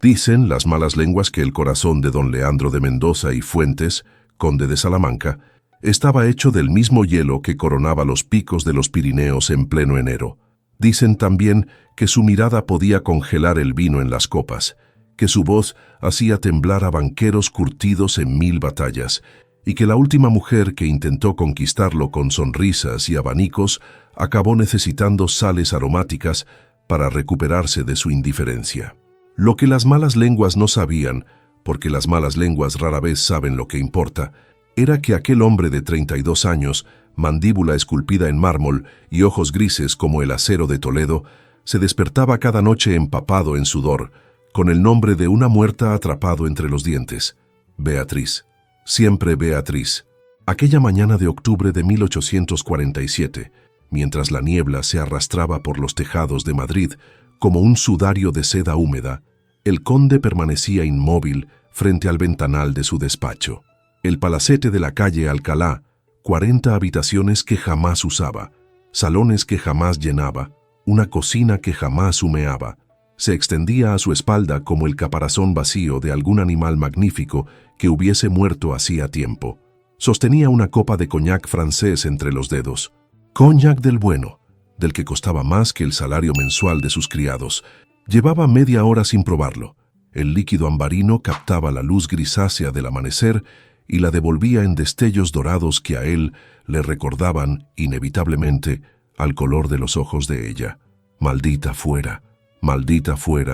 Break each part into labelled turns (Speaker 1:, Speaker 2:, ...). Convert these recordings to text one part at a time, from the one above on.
Speaker 1: Dicen las malas lenguas que el corazón de don Leandro de Mendoza y Fuentes, conde de Salamanca, estaba hecho del mismo hielo que coronaba los picos de los Pirineos en pleno enero. Dicen también que su mirada podía congelar el vino en las copas, que su voz hacía temblar a banqueros curtidos en 1000 batallas, y que la última mujer que intentó conquistarlo con sonrisas y abanicos acabó necesitando sales aromáticas para recuperarse de su indiferencia. Lo que las malas lenguas no sabían, porque las malas lenguas rara vez saben lo que importa, era que aquel hombre de 32 años, mandíbula esculpida en mármol y ojos grises como el acero de Toledo, se despertaba cada noche empapado en sudor, con el nombre de una muerta atrapado entre los dientes. Beatriz. Siempre Beatriz. Aquella mañana de octubre de 1847, mientras la niebla se arrastraba por los tejados de Madrid como un sudario de seda húmeda, el conde permanecía inmóvil frente al ventanal de su despacho. El palacete de la calle Alcalá, 40 habitaciones que jamás usaba, salones que jamás llenaba, una cocina que jamás humeaba, se extendía a su espalda como el caparazón vacío de algún animal magnífico que hubiese muerto hacía tiempo. Sostenía una copa de coñac francés entre los dedos. Coñac del bueno, del que costaba más que el salario mensual de sus criados. Llevaba media hora sin probarlo. El líquido ambarino captaba la luz grisácea del amanecer y la devolvía en destellos dorados que a él le recordaban, inevitablemente, al color de los ojos de ella. Maldita fuera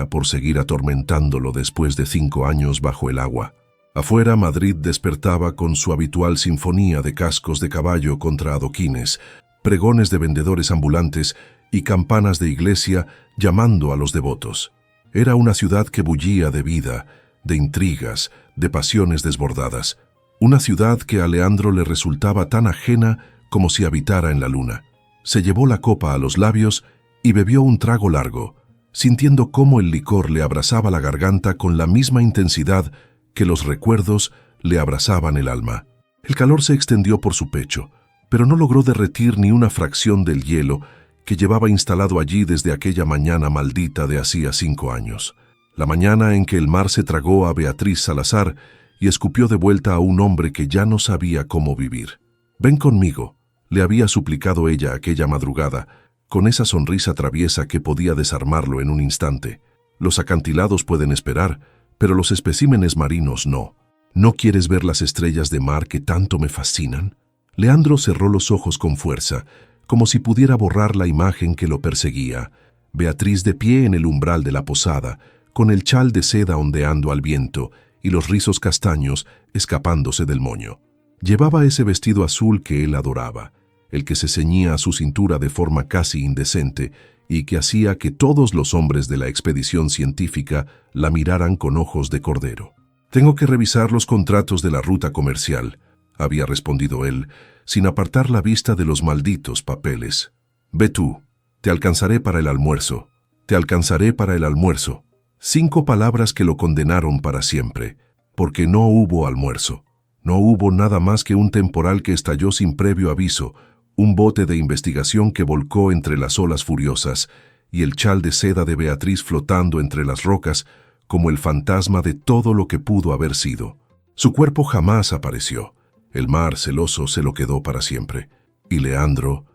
Speaker 1: por seguir atormentándolo después de 5 años bajo el agua. Afuera, Madrid despertaba con su habitual sinfonía de cascos de caballo contra adoquines, pregones de vendedores ambulantes y campanas de iglesia llamando a los devotos. Era una ciudad que bullía de vida, de intrigas, de pasiones desbordadas. Una ciudad que a Leandro le resultaba tan ajena como si habitara en la luna. Se llevó la copa a los labios y bebió un trago largo, sintiendo cómo el licor le abrazaba la garganta con la misma intensidad que los recuerdos le abrazaban el alma. El calor se extendió por su pecho, pero no logró derretir ni una fracción del hielo que llevaba instalado allí desde aquella mañana maldita de hacía 5 años. La mañana en que el mar se tragó a Beatriz Salazar y escupió de vuelta a un hombre que ya no sabía cómo vivir. «Ven conmigo», le había suplicado ella aquella madrugada, con esa sonrisa traviesa que podía desarmarlo en un instante. «Los acantilados pueden esperar, pero los especímenes marinos no. ¿No quieres ver las estrellas de mar que tanto me fascinan?» Leandro cerró los ojos con fuerza, como si pudiera borrar la imagen que lo perseguía. Beatriz de pie en el umbral de la posada, con el chal de seda ondeando al viento y los rizos castaños escapándose del moño. Llevaba ese vestido azul que él adoraba, el que se ceñía a su cintura de forma casi indecente y que hacía que todos los hombres de la expedición científica la miraran con ojos de cordero. «Tengo que revisar los contratos de la ruta comercial», había respondido él, sin apartar la vista de los malditos papeles. «Ve tú, te alcanzaré para el almuerzo, te alcanzaré para el almuerzo». 5 palabras que lo condenaron para siempre, porque no hubo almuerzo. No hubo nada más que un temporal que estalló sin previo aviso, un bote de investigación que volcó entre las olas furiosas y el chal de seda de Beatriz flotando entre las rocas como el fantasma de todo lo que pudo haber sido. Su cuerpo jamás apareció. El mar celoso se lo quedó para siempre. Y Leandro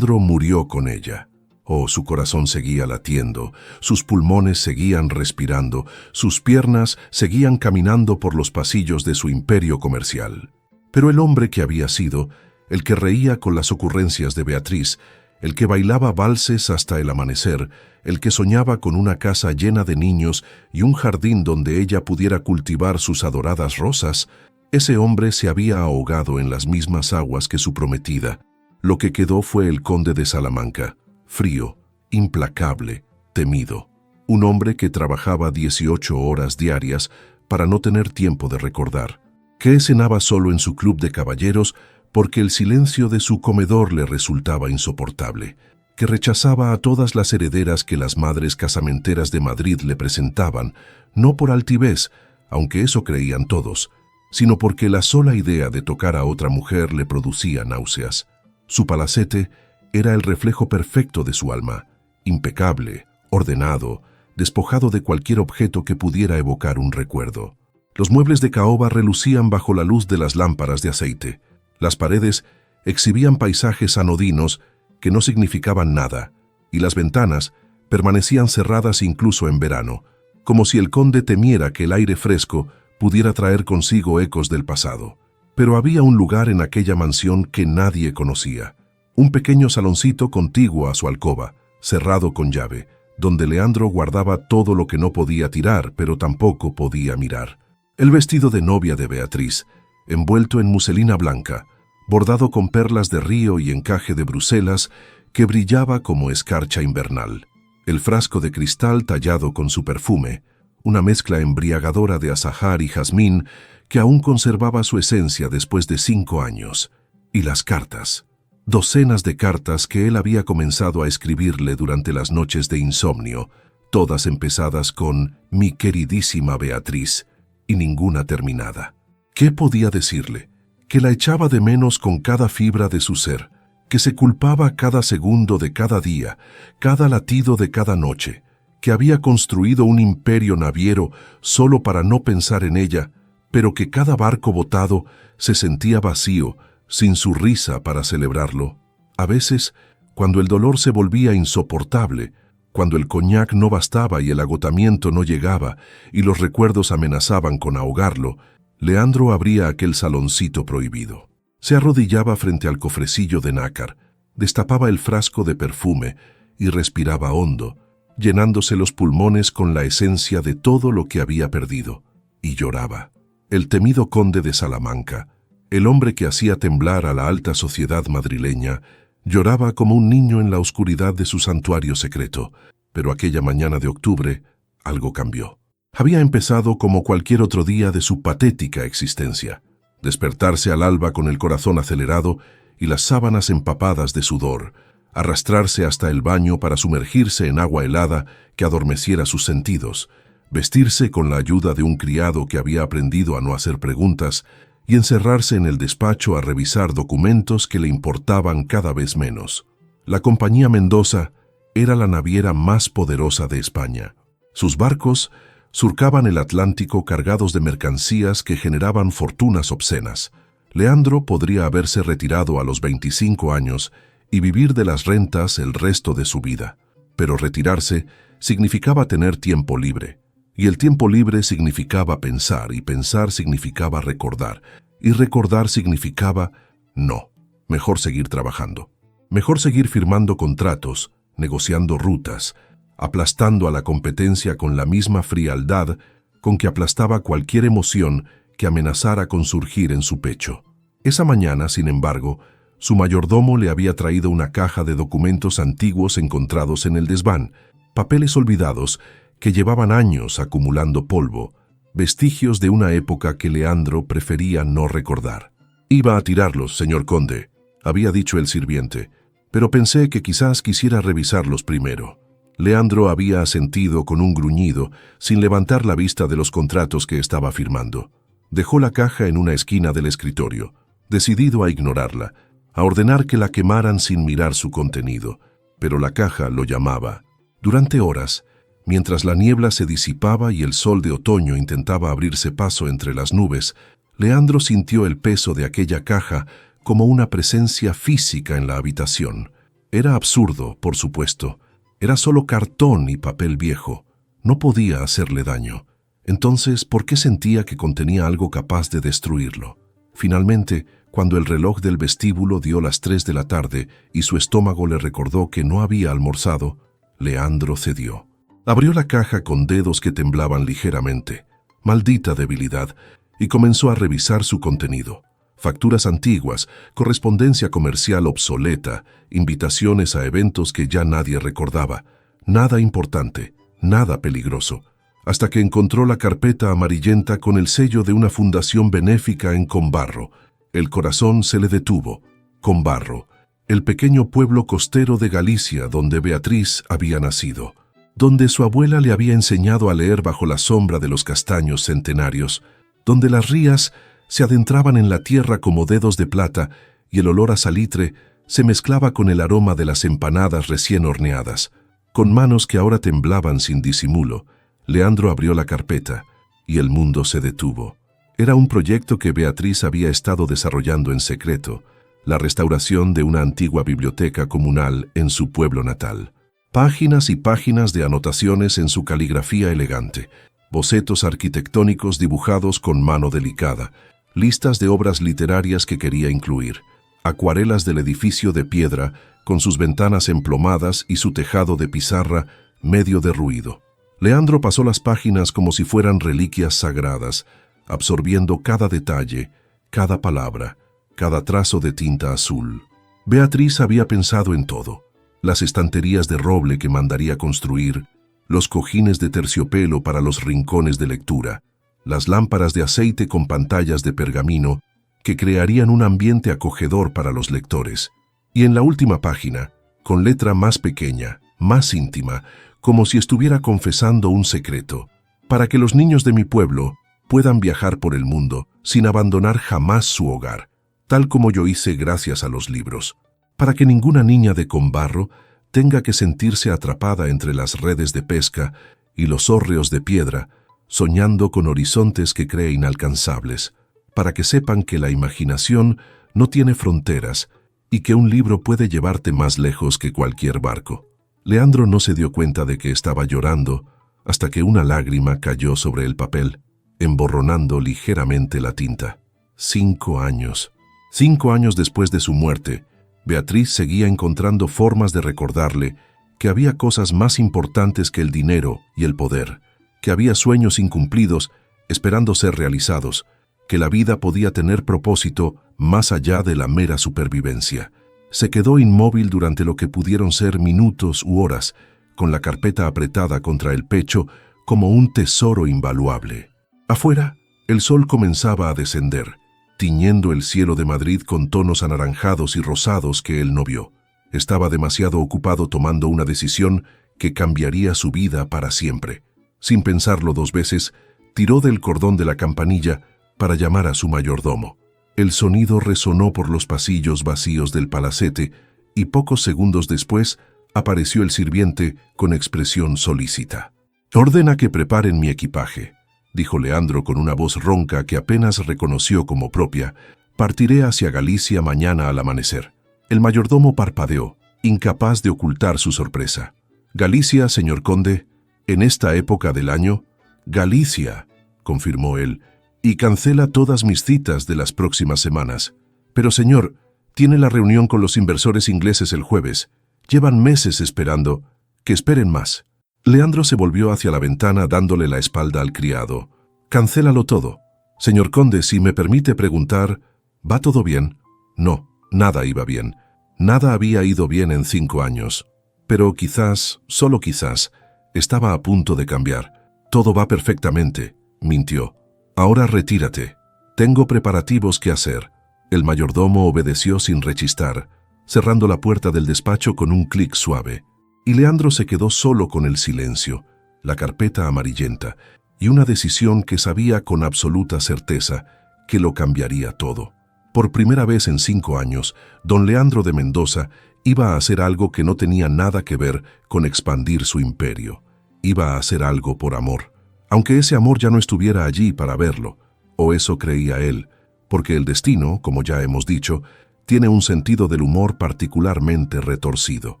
Speaker 1: murió con ella. Oh, su corazón seguía latiendo, sus pulmones seguían respirando, sus piernas seguían caminando por los pasillos de su imperio comercial. Pero el hombre que había sido, el que reía con las ocurrencias de Beatriz, el que bailaba valses hasta el amanecer, el que soñaba con una casa llena de niños y un jardín donde ella pudiera cultivar sus adoradas rosas, ese hombre se había ahogado en las mismas aguas que su prometida. Lo que quedó fue el conde de Salamanca, frío, implacable, temido. Un hombre que trabajaba 18 horas diarias para no tener tiempo de recordar, que cenaba solo en su club de caballeros porque el silencio de su comedor le resultaba insoportable, que rechazaba a todas las herederas que las madres casamenteras de Madrid le presentaban, no por altivez, aunque eso creían todos, sino porque la sola idea de tocar a otra mujer le producía náuseas. Su palacete era el reflejo perfecto de su alma, impecable, ordenado, despojado de cualquier objeto que pudiera evocar un recuerdo. Los muebles de caoba relucían bajo la luz de las lámparas de aceite. Las paredes exhibían paisajes anodinos que no significaban nada, y las ventanas permanecían cerradas incluso en verano, como si el conde temiera que el aire fresco pudiera traer consigo ecos del pasado. Pero había un lugar en aquella mansión que nadie conocía, un pequeño saloncito contiguo a su alcoba, cerrado con llave, donde Leandro guardaba todo lo que no podía tirar, pero tampoco podía mirar. El vestido de novia de Beatriz, envuelto en muselina blanca, bordado con perlas de río y encaje de Bruselas, que brillaba como escarcha invernal. El frasco de cristal tallado con su perfume, una mezcla embriagadora de azahar y jazmín que aún conservaba su esencia después de 5 años. Y las cartas. Docenas de cartas que él había comenzado a escribirle durante las noches de insomnio, todas empezadas con «Mi queridísima Beatriz», y ninguna terminada. ¿Qué podía decirle? Que la echaba de menos con cada fibra de su ser, que se culpaba cada segundo de cada día, cada latido de cada noche, que había construido un imperio naviero solo para no pensar en ella, pero que cada barco botado se sentía vacío, sin su risa para celebrarlo. A veces, cuando el dolor se volvía insoportable, cuando el coñac no bastaba y el agotamiento no llegaba y los recuerdos amenazaban con ahogarlo, Leandro abría aquel saloncito prohibido. Se arrodillaba frente al cofrecillo de nácar, destapaba el frasco de perfume y respiraba hondo, llenándose los pulmones con la esencia de todo lo que había perdido, y lloraba. El temido conde de Salamanca, el hombre que hacía temblar a la alta sociedad madrileña, lloraba como un niño en la oscuridad de su santuario secreto, pero aquella mañana de octubre algo cambió. Había empezado como cualquier otro día de su patética existencia. Despertarse al alba con el corazón acelerado y las sábanas empapadas de sudor, arrastrarse hasta el baño para sumergirse en agua helada que adormeciera sus sentidos, vestirse con la ayuda de un criado que había aprendido a no hacer preguntas y encerrarse en el despacho a revisar documentos que le importaban cada vez menos. La Compañía Mendoza era la naviera más poderosa de España. Sus barcos surcaban el Atlántico cargados de mercancías que generaban fortunas obscenas. Leandro podría haberse retirado a los 25 años y vivir de las rentas el resto de su vida. Pero retirarse significaba tener tiempo libre, y el tiempo libre significaba pensar, y pensar significaba recordar, y recordar significaba no, mejor seguir trabajando. Mejor seguir firmando contratos, negociando rutas, aplastando a la competencia con la misma frialdad con que aplastaba cualquier emoción que amenazara con surgir en su pecho. Esa mañana, sin embargo, su mayordomo le había traído una caja de documentos antiguos encontrados en el desván, papeles olvidados que llevaban años acumulando polvo, vestigios de una época que Leandro prefería no recordar. «Iba a tirarlos, señor conde», había dicho el sirviente, «pero pensé que quizás quisiera revisarlos primero». Leandro había asentido con un gruñido, sin levantar la vista de los contratos que estaba firmando. Dejó la caja en una esquina del escritorio, decidido a ignorarla, a ordenar que la quemaran sin mirar su contenido, pero la caja lo llamaba. Durante horas, mientras la niebla se disipaba y el sol de otoño intentaba abrirse paso entre las nubes, Leandro sintió el peso de aquella caja como una presencia física en la habitación. Era absurdo, por supuesto. Era solo cartón y papel viejo. No podía hacerle daño. Entonces, ¿por qué sentía que contenía algo capaz de destruirlo? Finalmente, cuando el reloj del vestíbulo dio las 3 de la tarde y su estómago le recordó que no había almorzado, Leandro cedió. Abrió la caja con dedos que temblaban ligeramente. Maldita debilidad. Y comenzó a revisar su contenido. Facturas antiguas, correspondencia comercial obsoleta, invitaciones a eventos que ya nadie recordaba. Nada importante, nada peligroso. Hasta que encontró la carpeta amarillenta con el sello de una fundación benéfica en Combarro. El corazón se le detuvo. Combarro, el pequeño pueblo costero de Galicia donde Beatriz había nacido, donde su abuela le había enseñado a leer bajo la sombra de los castaños centenarios, donde las rías se adentraban en la tierra como dedos de plata y el olor a salitre se mezclaba con el aroma de las empanadas recién horneadas, Con manos que ahora temblaban sin disimulo, Leandro abrió la carpeta y el mundo se detuvo. Era un proyecto que Beatriz había estado desarrollando en secreto, la restauración de una antigua biblioteca comunal en su pueblo natal. Páginas y páginas de anotaciones en su caligrafía elegante, bocetos arquitectónicos dibujados con mano delicada, listas de obras literarias que quería incluir, acuarelas del edificio de piedra con sus ventanas emplomadas y su tejado de pizarra medio derruido. Leandro pasó las páginas como si fueran reliquias sagradas, absorbiendo cada detalle, cada palabra, cada trazo de tinta azul. Beatriz había pensado en todo: las estanterías de roble que mandaría construir, los cojines de terciopelo para los rincones de lectura, las lámparas de aceite con pantallas de pergamino que crearían un ambiente acogedor para los lectores. Y en la última página, con letra más pequeña, más íntima, como si estuviera confesando un secreto: para que los niños de mi pueblo puedan viajar por el mundo sin abandonar jamás su hogar, tal como yo hice gracias a los libros, para que ninguna niña de Combarro tenga que sentirse atrapada entre las redes de pesca y los hórreos de piedra, soñando con horizontes que cree inalcanzables, para que sepan que la imaginación no tiene fronteras y que un libro puede llevarte más lejos que cualquier barco. Leandro no se dio cuenta de que estaba llorando hasta que una lágrima cayó sobre el papel, emborronando ligeramente la tinta. 5 años. 5 años después de su muerte, Beatriz seguía encontrando formas de recordarle que había cosas más importantes que el dinero y el poder, que había sueños incumplidos esperando ser realizados, que la vida podía tener propósito más allá de la mera supervivencia. Se quedó inmóvil durante lo que pudieron ser minutos u horas, con la carpeta apretada contra el pecho como un tesoro invaluable. Afuera, el sol comenzaba a descender, tiñendo el cielo de Madrid con tonos anaranjados y rosados que él no vio. Estaba demasiado ocupado tomando una decisión que cambiaría su vida para siempre. Sin pensarlo 2 veces, tiró del cordón de la campanilla para llamar a su mayordomo. El sonido resonó por los pasillos vacíos del palacete y pocos segundos después apareció el sirviente con expresión solícita. «Ordena que preparen mi equipaje», dijo Leandro con una voz ronca que apenas reconoció como propia. «Partiré hacia Galicia mañana al amanecer». El mayordomo parpadeó, incapaz de ocultar su sorpresa. «¿Galicia, señor conde? ¿En esta época del año?» «Galicia», confirmó él, «y cancela todas mis citas de las próximas semanas». «Pero, señor, tiene la reunión con los inversores ingleses el jueves. Llevan meses esperando. Que esperen más». Leandro se volvió hacia la ventana dándole la espalda al criado. «Cancélalo todo. Señor conde, si me permite preguntar, ¿va todo bien?» No, nada iba bien. Nada había ido bien en 5 años. Pero quizás, solo quizás, estaba a punto de cambiar. «Todo va perfectamente», mintió. «Ahora retírate. Tengo preparativos que hacer». El mayordomo obedeció sin rechistar, cerrando la puerta del despacho con un clic suave. Y Leandro se quedó solo con el silencio, la carpeta amarillenta y una decisión que sabía con absoluta certeza que lo cambiaría todo. Por primera vez en 5 años, don Leandro de Mendoza iba a hacer algo que no tenía nada que ver con expandir su imperio. Iba a hacer algo por amor, aunque ese amor ya no estuviera allí para verlo, o eso creía él, porque el destino, como ya hemos dicho, tiene un sentido del humor particularmente retorcido.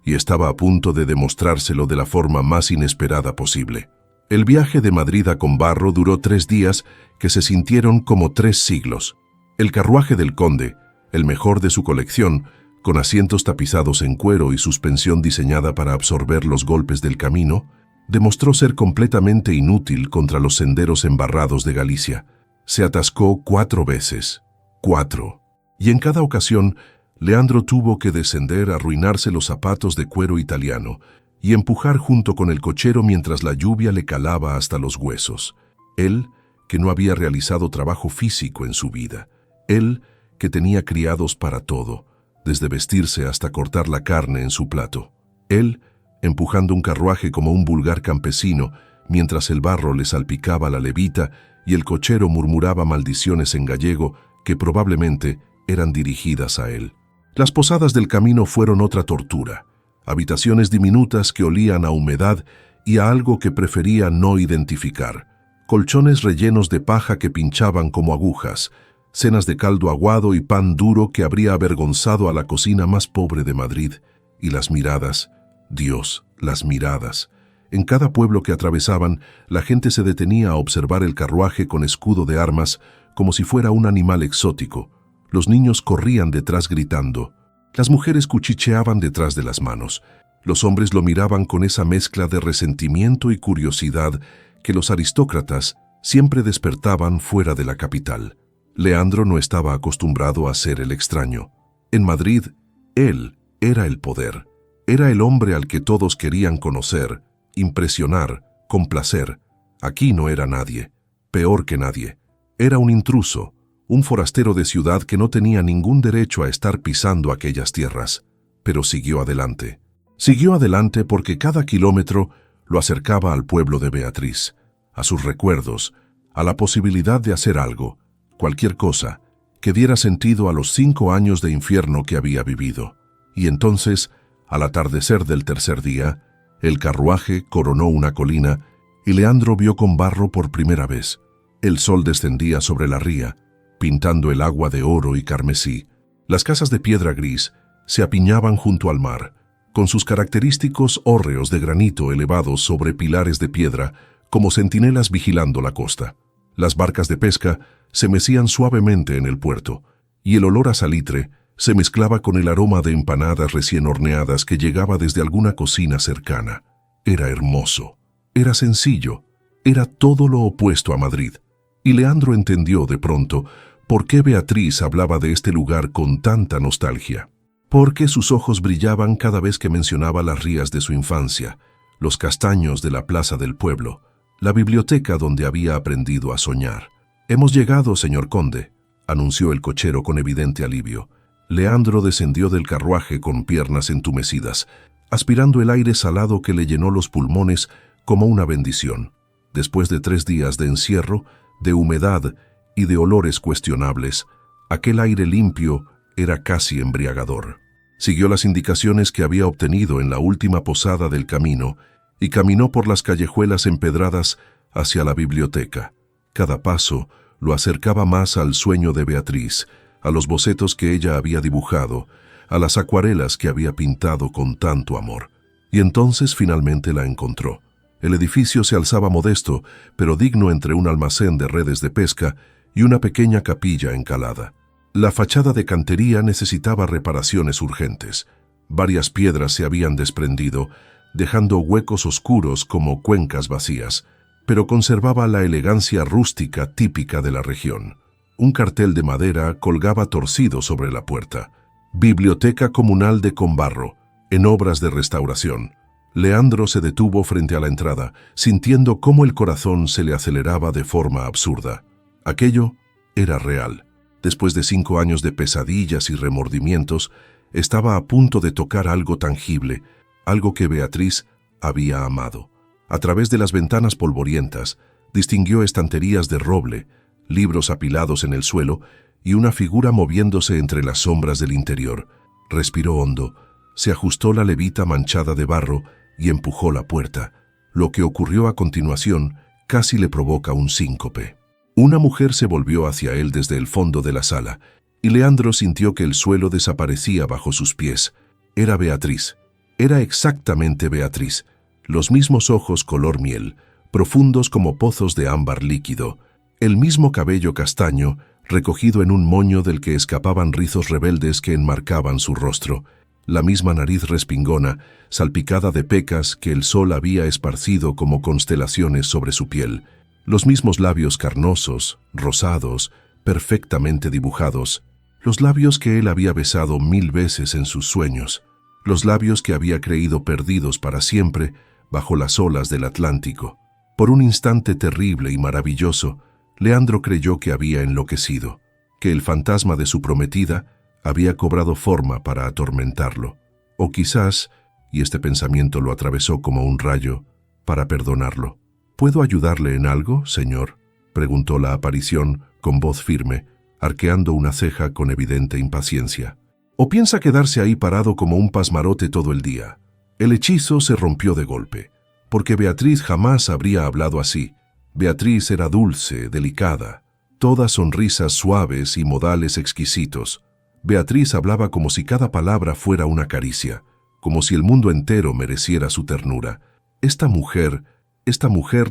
Speaker 1: Y estaba a punto de demostrárselo de la forma más inesperada posible. El viaje de Madrid a Combarro duró 3 días que se sintieron como 3 siglos. El carruaje del conde, el mejor de su colección, con asientos tapizados en cuero y suspensión diseñada para absorber los golpes del camino, demostró ser completamente inútil contra los senderos embarrados de Galicia. Se atascó 4 veces. 4. Y en cada ocasión, Leandro tuvo que descender a arruinarse los zapatos de cuero italiano y empujar junto con el cochero mientras la lluvia le calaba hasta los huesos. Él, que no había realizado trabajo físico en su vida. Él, que tenía criados para todo, desde vestirse hasta cortar la carne en su plato. Él, empujando un carruaje como un vulgar campesino, mientras el barro le salpicaba la levita y el cochero murmuraba maldiciones en gallego que probablemente eran dirigidas a él. Las posadas del camino fueron otra tortura. habitaciones diminutas que olían a humedad y a algo que prefería no identificar, colchones rellenos de paja que pinchaban como agujas, cenas de caldo aguado y pan duro que habría avergonzado a la cocina más pobre de Madrid, y las miradas, Dios, las miradas. En cada pueblo que atravesaban, la gente se detenía a observar el carruaje con escudo de armas como si fuera un animal exótico. Los niños corrían detrás gritando. Las mujeres cuchicheaban detrás de las manos. Los hombres lo miraban con esa mezcla de resentimiento y curiosidad que los aristócratas siempre despertaban fuera de la capital. Leandro no estaba acostumbrado a ser el extraño. En Madrid, él era el poder. Era el hombre al que todos querían conocer, impresionar, complacer. Aquí no era nadie, peor que nadie. Era un intruso, un forastero de ciudad que no tenía ningún derecho a estar pisando aquellas tierras. Pero siguió adelante. Siguió adelante porque cada kilómetro lo acercaba al pueblo de Beatriz, a sus recuerdos, a la posibilidad de hacer algo, cualquier cosa, que diera sentido a los 5 años de infierno que había vivido. Y entonces, al atardecer del tercer día, el carruaje coronó una colina y Leandro vio con barro por primera vez. El sol descendía sobre la ría, pintando el agua de oro y carmesí. Las casas de piedra gris se apiñaban junto al mar, con sus característicos hórreos de granito elevados sobre pilares de piedra, como centinelas vigilando la costa. Las barcas de pesca se mecían suavemente en el puerto, y el olor a salitre se mezclaba con el aroma de empanadas recién horneadas que llegaba desde alguna cocina cercana. Era hermoso, era sencillo, era todo lo opuesto a Madrid. Y Leandro entendió de pronto por qué Beatriz hablaba de este lugar con tanta nostalgia. Porque sus ojos brillaban cada vez que mencionaba las rías de su infancia, los castaños de la plaza del pueblo, la biblioteca donde había aprendido a soñar. «Hemos llegado, señor conde», anunció el cochero con evidente alivio. Leandro descendió del carruaje con piernas entumecidas, aspirando el aire salado que le llenó los pulmones como una bendición. Después de 3 días de encierro, de humedad y de olores cuestionables, aquel aire limpio era casi embriagador. Siguió las indicaciones que había obtenido en la última posada del camino y caminó por las callejuelas empedradas hacia la biblioteca. Cada paso lo acercaba más al sueño de Beatriz, a los bocetos que ella había dibujado, a las acuarelas que había pintado con tanto amor. Y entonces finalmente la encontró. El edificio se alzaba modesto, pero digno entre un almacén de redes de pesca y una pequeña capilla encalada. La fachada de cantería necesitaba reparaciones urgentes. Varias piedras se habían desprendido, dejando huecos oscuros como cuencas vacías, pero conservaba la elegancia rústica típica de la región. Un cartel de madera colgaba torcido sobre la puerta. Biblioteca Comunal de Combarro, en obras de restauración. Leandro se detuvo frente a la entrada, sintiendo cómo el corazón se le aceleraba de forma absurda. Aquello era real. Después de 5 años de pesadillas y remordimientos, estaba a punto de tocar algo tangible, algo que Beatriz había amado. A través de las ventanas polvorientas, distinguió estanterías de roble, libros apilados en el suelo y una figura moviéndose entre las sombras del interior. Respiró hondo, se ajustó la levita manchada de barro y empujó la puerta. Lo que ocurrió a continuación casi le provoca un síncope. Una mujer se volvió hacia él desde el fondo de la sala, y Leandro sintió que el suelo desaparecía bajo sus pies. Era Beatriz. Era exactamente Beatriz. Los mismos ojos color miel, profundos como pozos de ámbar líquido. El mismo cabello castaño, recogido en un moño del que escapaban rizos rebeldes que enmarcaban su rostro. La misma nariz respingona, salpicada de pecas que el sol había esparcido como constelaciones sobre su piel. Los mismos labios carnosos, rosados, perfectamente dibujados. Los labios que él había besado 1000 veces en sus sueños. Los labios que había creído perdidos para siempre bajo las olas del Atlántico. Por un instante terrible y maravilloso, Leandro creyó que había enloquecido, que el fantasma de su prometida había cobrado forma para atormentarlo. O quizás, y este pensamiento lo atravesó como un rayo, para perdonarlo. ¿Puedo ayudarle en algo, señor?, preguntó la aparición con voz firme, arqueando una ceja con evidente impaciencia. ¿O piensa quedarse ahí parado como un pasmarote todo el día? El hechizo se rompió de golpe, porque Beatriz jamás habría hablado así. Beatriz era dulce, delicada, todas sonrisas suaves y modales exquisitos. Beatriz hablaba como si cada palabra fuera una caricia, como si el mundo entero mereciera su ternura. Esta mujer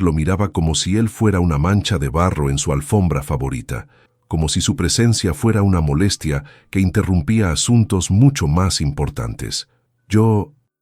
Speaker 1: lo miraba como si él fuera una mancha de barro en su alfombra favorita, como si su presencia fuera una molestia que interrumpía asuntos mucho más importantes.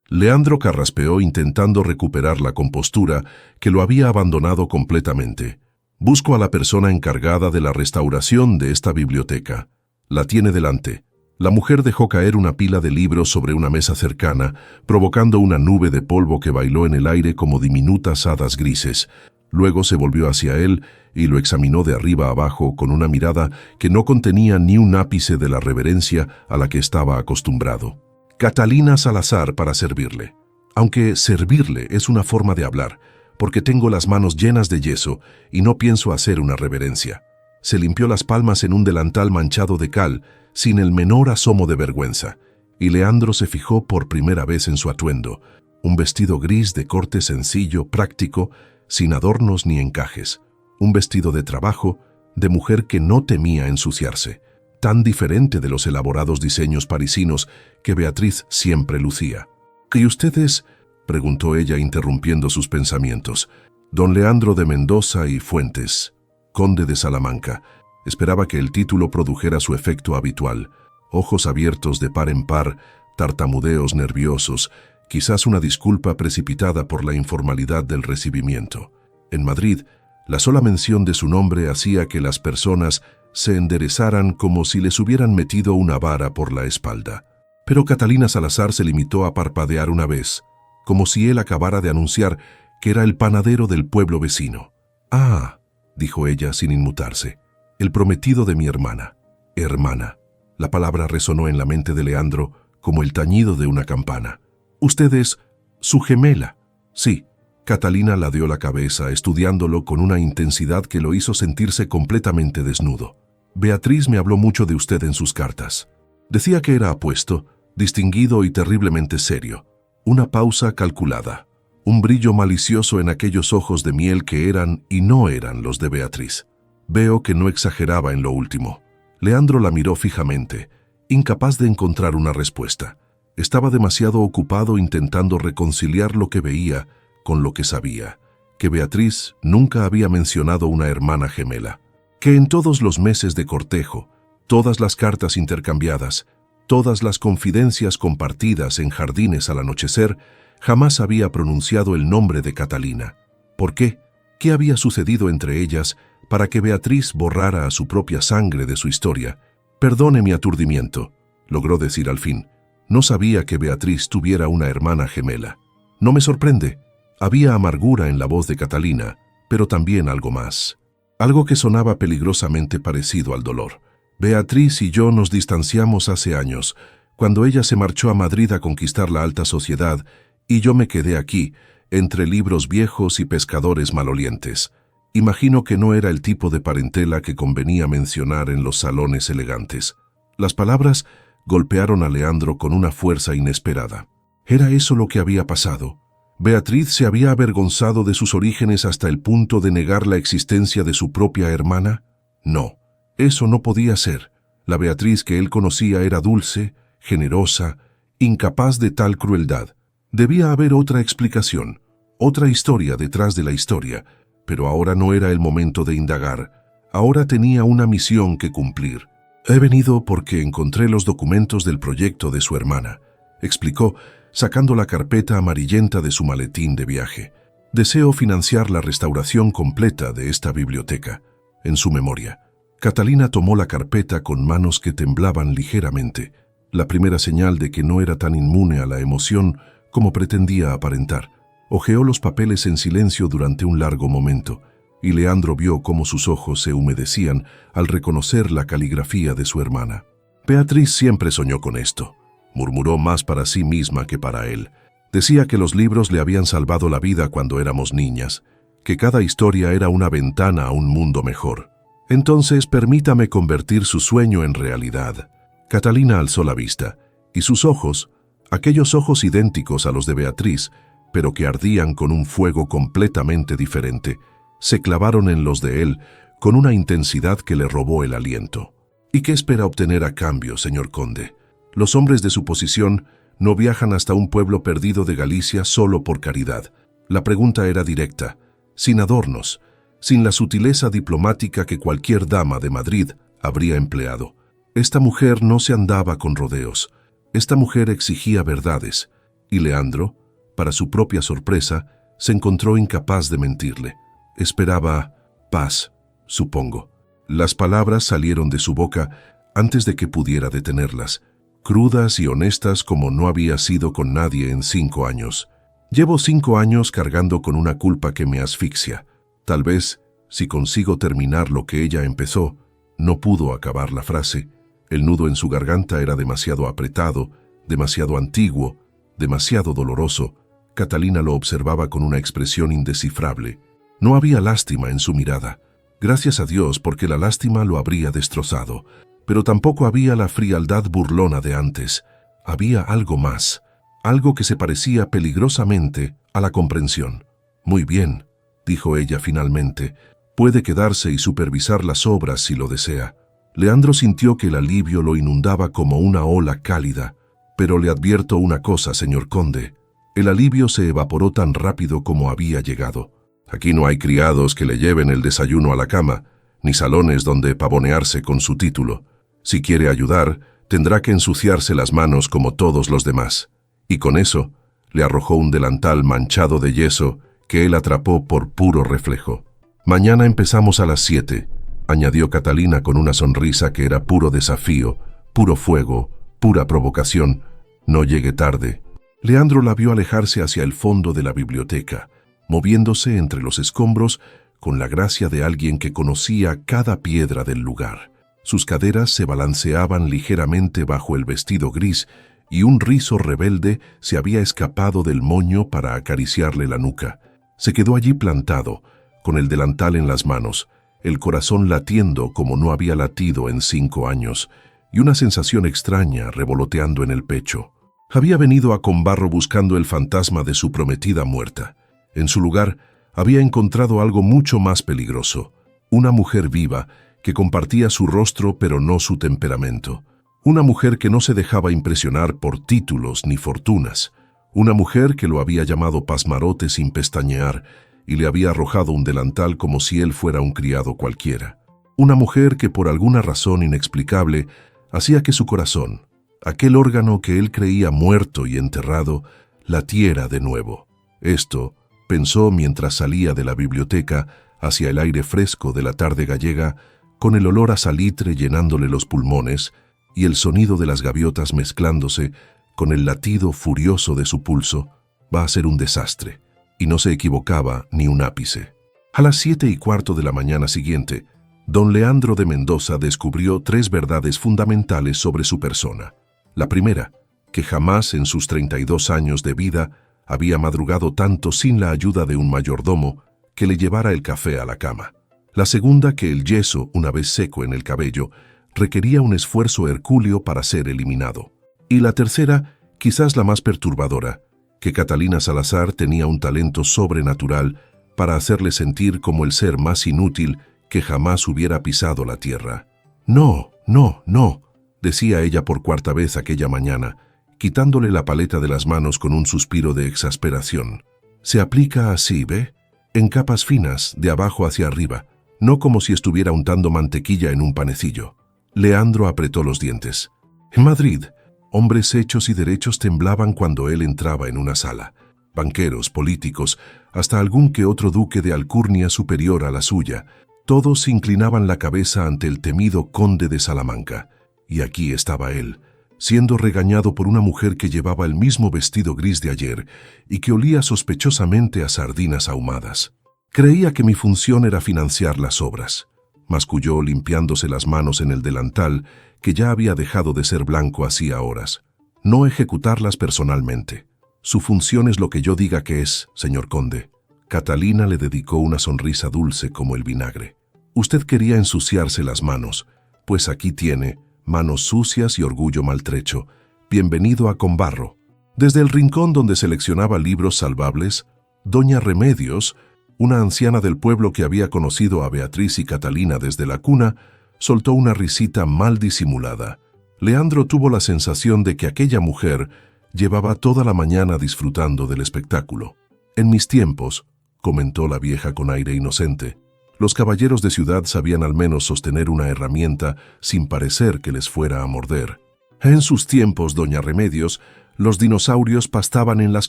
Speaker 1: Leandro carraspeó intentando recuperar la compostura que lo había abandonado completamente. Busco a la persona encargada de la restauración de esta biblioteca. La tiene delante. La mujer dejó caer una pila de libros sobre una mesa cercana, provocando una nube de polvo que bailó en el aire como diminutas hadas grises. Luego se volvió hacia él y lo examinó de arriba abajo con una mirada que no contenía ni un ápice de la reverencia a la que estaba acostumbrado. Catalina Salazar para servirle. Aunque servirle es una forma de hablar, porque tengo las manos llenas de yeso y no pienso hacer una reverencia. Se limpió las palmas en un delantal manchado de cal, sin el menor asomo de vergüenza, y Leandro se fijó por primera vez en su atuendo, un vestido gris de corte sencillo, práctico, sin adornos ni encajes, un vestido de trabajo, de mujer que no temía ensuciarse, tan diferente de los elaborados diseños parisinos que Beatriz siempre lucía. ¿Y ustedes?, preguntó ella interrumpiendo sus pensamientos. Don Leandro de Mendoza y Fuentes, conde de Salamanca. Esperaba que el título produjera su efecto habitual. Ojos abiertos de par en par, tartamudeos nerviosos, quizás una disculpa precipitada por la informalidad del recibimiento. En Madrid, la sola mención de su nombre hacía que las personas se enderezaran como si les hubieran metido una vara por la espalda. Pero Catalina Salazar se limitó a parpadear una vez, como si él acabara de anunciar que era el panadero del pueblo vecino. «Ah», dijo ella sin inmutarse, «el prometido de mi hermana». «Hermana». La palabra resonó en la mente de Leandro como el tañido de una campana. «¿Usted es su gemela?» «Sí». Catalina ladeó la cabeza, estudiándolo con una intensidad que lo hizo sentirse completamente desnudo. «Beatriz me habló mucho de usted en sus cartas. Decía que era apuesto, distinguido y terriblemente serio. Una pausa calculada, un brillo malicioso en aquellos ojos de miel que eran y no eran los de Beatriz. Veo que no exageraba en lo último». Leandro la miró fijamente, incapaz de encontrar una respuesta. Estaba demasiado ocupado intentando reconciliar lo que veía con lo que sabía, que Beatriz nunca había mencionado una hermana gemela, que en todos los meses de cortejo, todas las cartas intercambiadas, todas las confidencias compartidas en jardines al anochecer, jamás había pronunciado el nombre de Catalina. ¿Por qué? ¿Qué había sucedido entre ellas para que Beatriz borrara a su propia sangre de su historia? «Perdone mi aturdimiento», logró decir al fin. «No sabía que Beatriz tuviera una hermana gemela». «No me sorprende». Había amargura en la voz de Catalina, pero también algo más. Algo que sonaba peligrosamente parecido al dolor. «Beatriz y yo nos distanciamos hace años, cuando ella se marchó a Madrid a conquistar la alta sociedad, y yo me quedé aquí, entre libros viejos y pescadores malolientes. Imagino que no era el tipo de parentela que convenía mencionar en los salones elegantes». Las palabras golpearon a Leandro con una fuerza inesperada. ¿Era eso lo que había pasado? ¿Beatriz se había avergonzado de sus orígenes hasta el punto de negar la existencia de su propia hermana? No, eso no podía ser. La Beatriz que él conocía era dulce, generosa, incapaz de tal crueldad. Debía haber otra explicación, otra historia detrás de la historia, pero ahora no era el momento de indagar. Ahora tenía una misión que cumplir. «He venido porque encontré los documentos del proyecto de su hermana», explicó, sacando la carpeta amarillenta de su maletín de viaje. «Deseo financiar la restauración completa de esta biblioteca, en su memoria». Catalina tomó la carpeta con manos que temblaban ligeramente, la primera señal de que no era tan inmune a la emoción como pretendía aparentar. Hojeó los papeles en silencio durante un largo momento, y Leandro vio cómo sus ojos se humedecían al reconocer la caligrafía de su hermana. «Beatriz siempre soñó con esto», murmuró más para sí misma que para él. Decía que los libros le habían salvado la vida cuando éramos niñas, que cada historia era una ventana a un mundo mejor. «Entonces permítame convertir su sueño en realidad». Catalina alzó la vista, y sus ojos, Aquellos ojos idénticos a los de Beatriz, pero que ardían con un fuego completamente diferente, se clavaron en los de él con una intensidad que le robó el aliento. ¿Y qué espera obtener a cambio, señor conde? Los hombres de su posición no viajan hasta un pueblo perdido de Galicia solo por caridad. La pregunta era directa, sin adornos, sin la sutileza diplomática que cualquier dama de Madrid habría empleado. Esta mujer no se andaba con rodeos. Esta mujer exigía verdades, y Leandro, para su propia sorpresa, se encontró incapaz de mentirle. Esperaba paz, supongo. Las palabras salieron de su boca antes de que pudiera detenerlas, crudas y honestas como no había sido con nadie en 5 años. Llevo 5 años cargando con una culpa que me asfixia. Tal vez, si consigo terminar lo que ella empezó, no pudo acabar la frase. El nudo en su garganta era demasiado apretado, demasiado antiguo, demasiado doloroso. Catalina lo observaba con una expresión indescifrable. No había lástima en su mirada. Gracias a Dios, porque la lástima lo habría destrozado. Pero tampoco había la frialdad burlona de antes. Había algo más, algo que se parecía peligrosamente a la comprensión. Muy bien, dijo ella finalmente. Puede quedarse y supervisar las obras si lo desea. Leandro sintió que el alivio lo inundaba como una ola cálida. Pero le advierto una cosa, señor conde. El alivio se evaporó tan rápido como había llegado. Aquí no hay criados que le lleven el desayuno a la cama, ni salones donde pavonearse con su título. Si quiere ayudar, tendrá que ensuciarse las manos como todos los demás. Y con eso, le arrojó un delantal manchado de yeso que él atrapó por puro reflejo. Mañana empezamos a las 7, añadió Catalina con una sonrisa que era puro desafío, puro fuego, pura provocación. No llegue tarde. Leandro la vio alejarse hacia el fondo de la biblioteca, moviéndose entre los escombros con la gracia de alguien que conocía cada piedra del lugar. Sus caderas se balanceaban ligeramente bajo el vestido gris y un rizo rebelde se había escapado del moño para acariciarle la nuca. Se quedó allí plantado, con el delantal en las manos, el corazón latiendo como no había latido en 5 años, y una sensación extraña revoloteando en el pecho. Había venido a Combarro buscando el fantasma de su prometida muerta. En su lugar, había encontrado algo mucho más peligroso, una mujer viva que compartía su rostro pero no su temperamento, una mujer que no se dejaba impresionar por títulos ni fortunas, una mujer que lo había llamado pasmarote sin pestañear y le había arrojado un delantal como si él fuera un criado cualquiera, una mujer que por alguna razón inexplicable hacía que su corazón, aquel órgano que él creía muerto y enterrado, latiera de nuevo. Esto, pensó mientras salía de la biblioteca hacia el aire fresco de la tarde gallega, con el olor a salitre llenándole los pulmones y el sonido de las gaviotas mezclándose con el latido furioso de su pulso, va a ser un desastre. Y no se equivocaba ni un ápice. A las 7:15 de la mañana siguiente, don Leandro de Mendoza descubrió 3 verdades fundamentales sobre su persona. La primera, que jamás en sus 32 años de vida había madrugado tanto sin la ayuda de un mayordomo que le llevara el café a la cama. La segunda, que el yeso, una vez seco en el cabello, requería un esfuerzo hercúleo para ser eliminado. Y la tercera, quizás la más perturbadora, que Catalina Salazar tenía un talento sobrenatural para hacerle sentir como el ser más inútil que jamás hubiera pisado la tierra. No, no, no, decía ella por 4ª vez aquella mañana, quitándole la paleta de las manos con un suspiro de exasperación. Se aplica así, ¿ve? En capas finas, de abajo hacia arriba, no como si estuviera untando mantequilla en un panecillo. Leandro apretó los dientes. En Madrid, hombres hechos y derechos temblaban cuando él entraba en una sala. Banqueros, políticos, hasta algún que otro duque de alcurnia superior a la suya, todos se inclinaban la cabeza ante el temido conde de Salamanca. Y aquí estaba él, siendo regañado por una mujer que llevaba el mismo vestido gris de ayer y que olía sospechosamente a sardinas ahumadas. Creía que mi función era financiar las obras, masculló limpiándose las manos en el delantal que ya había dejado de ser blanco hacía horas. No ejecutarlas personalmente. Su función es lo que yo diga que es, señor conde. Catalina le dedicó una sonrisa dulce como el vinagre. Usted quería ensuciarse las manos, pues aquí tiene manos sucias y orgullo maltrecho. Bienvenido a Combarro. Desde el rincón donde seleccionaba libros salvables, doña Remedios, una anciana del pueblo que había conocido a Beatriz y Catalina desde la cuna, soltó una risita mal disimulada. Leandro tuvo la sensación de que aquella mujer llevaba toda la mañana disfrutando del espectáculo. «En mis tiempos», comentó la vieja con aire inocente, «los caballeros de ciudad sabían al menos sostener una herramienta sin parecer que les fuera a morder. En sus tiempos, doña Remedios, los dinosaurios pastaban en las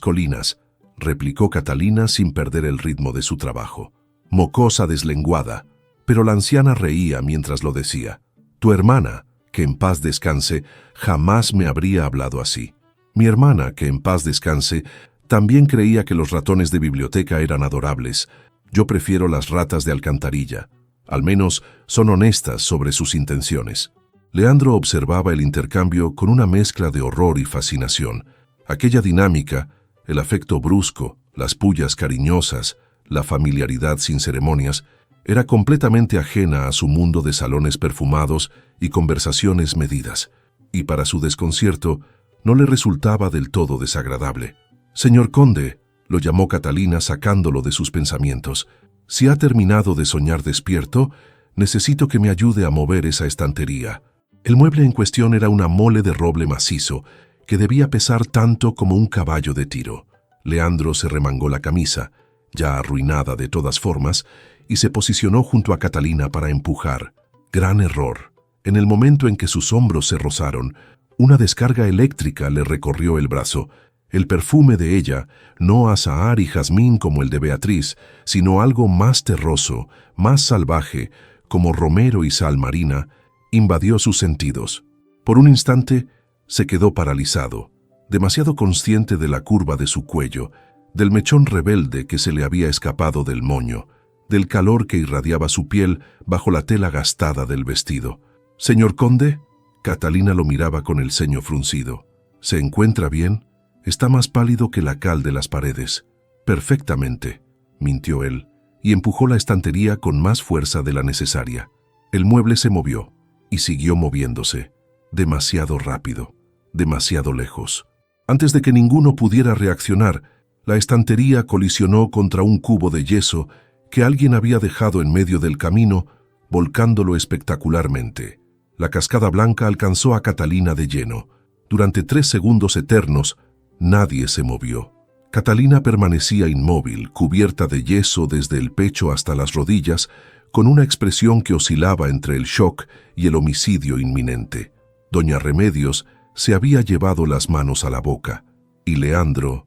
Speaker 1: colinas», replicó Catalina sin perder el ritmo de su trabajo. Mocosa deslenguada, pero la anciana reía mientras lo decía. «Tu hermana, que en paz descanse, jamás me habría hablado así. Mi hermana, que en paz descanse, también creía que los ratones de biblioteca eran adorables. Yo prefiero las ratas de alcantarilla. Al menos son honestas sobre sus intenciones». Leandro observaba el intercambio con una mezcla de horror y fascinación. Aquella dinámica, el afecto brusco, las pullas cariñosas, la familiaridad sin ceremonias, era completamente ajena a su mundo de salones perfumados y conversaciones medidas, y para su desconcierto no le resultaba del todo desagradable. «Señor conde», lo llamó Catalina sacándolo de sus pensamientos, «si ha terminado de soñar despierto, necesito que me ayude a mover esa estantería». El mueble en cuestión era una mole de roble macizo, que debía pesar tanto como un caballo de tiro. Leandro se remangó la camisa, ya arruinada de todas formas, y se posicionó junto a Catalina para empujar. Gran error. En el momento en que sus hombros se rozaron, una descarga eléctrica le recorrió el brazo. El perfume de ella, no azahar y jazmín como el de Beatriz, sino algo más terroso, más salvaje, como romero y sal marina, invadió sus sentidos. Por un instante, se quedó paralizado, demasiado consciente de la curva de su cuello, del mechón rebelde que se le había escapado del moño, del calor que irradiaba su piel bajo la tela gastada del vestido. «Señor conde», Catalina lo miraba con el ceño fruncido. «¿Se encuentra bien? Está más pálido que la cal de las paredes». «Perfectamente», mintió él, y empujó la estantería con más fuerza de la necesaria. El mueble se movió, y siguió moviéndose, demasiado rápido, demasiado lejos. Antes de que ninguno pudiera reaccionar, la estantería colisionó contra un cubo de yeso que alguien había dejado en medio del camino, volcándolo espectacularmente. La cascada blanca alcanzó a Catalina de lleno. Durante 3 segundos eternos, nadie se movió. Catalina permanecía inmóvil, cubierta de yeso desde el pecho hasta las rodillas, con una expresión que oscilaba entre el shock y el homicidio inminente. Doña Remedios se había llevado las manos a la boca, y Leandro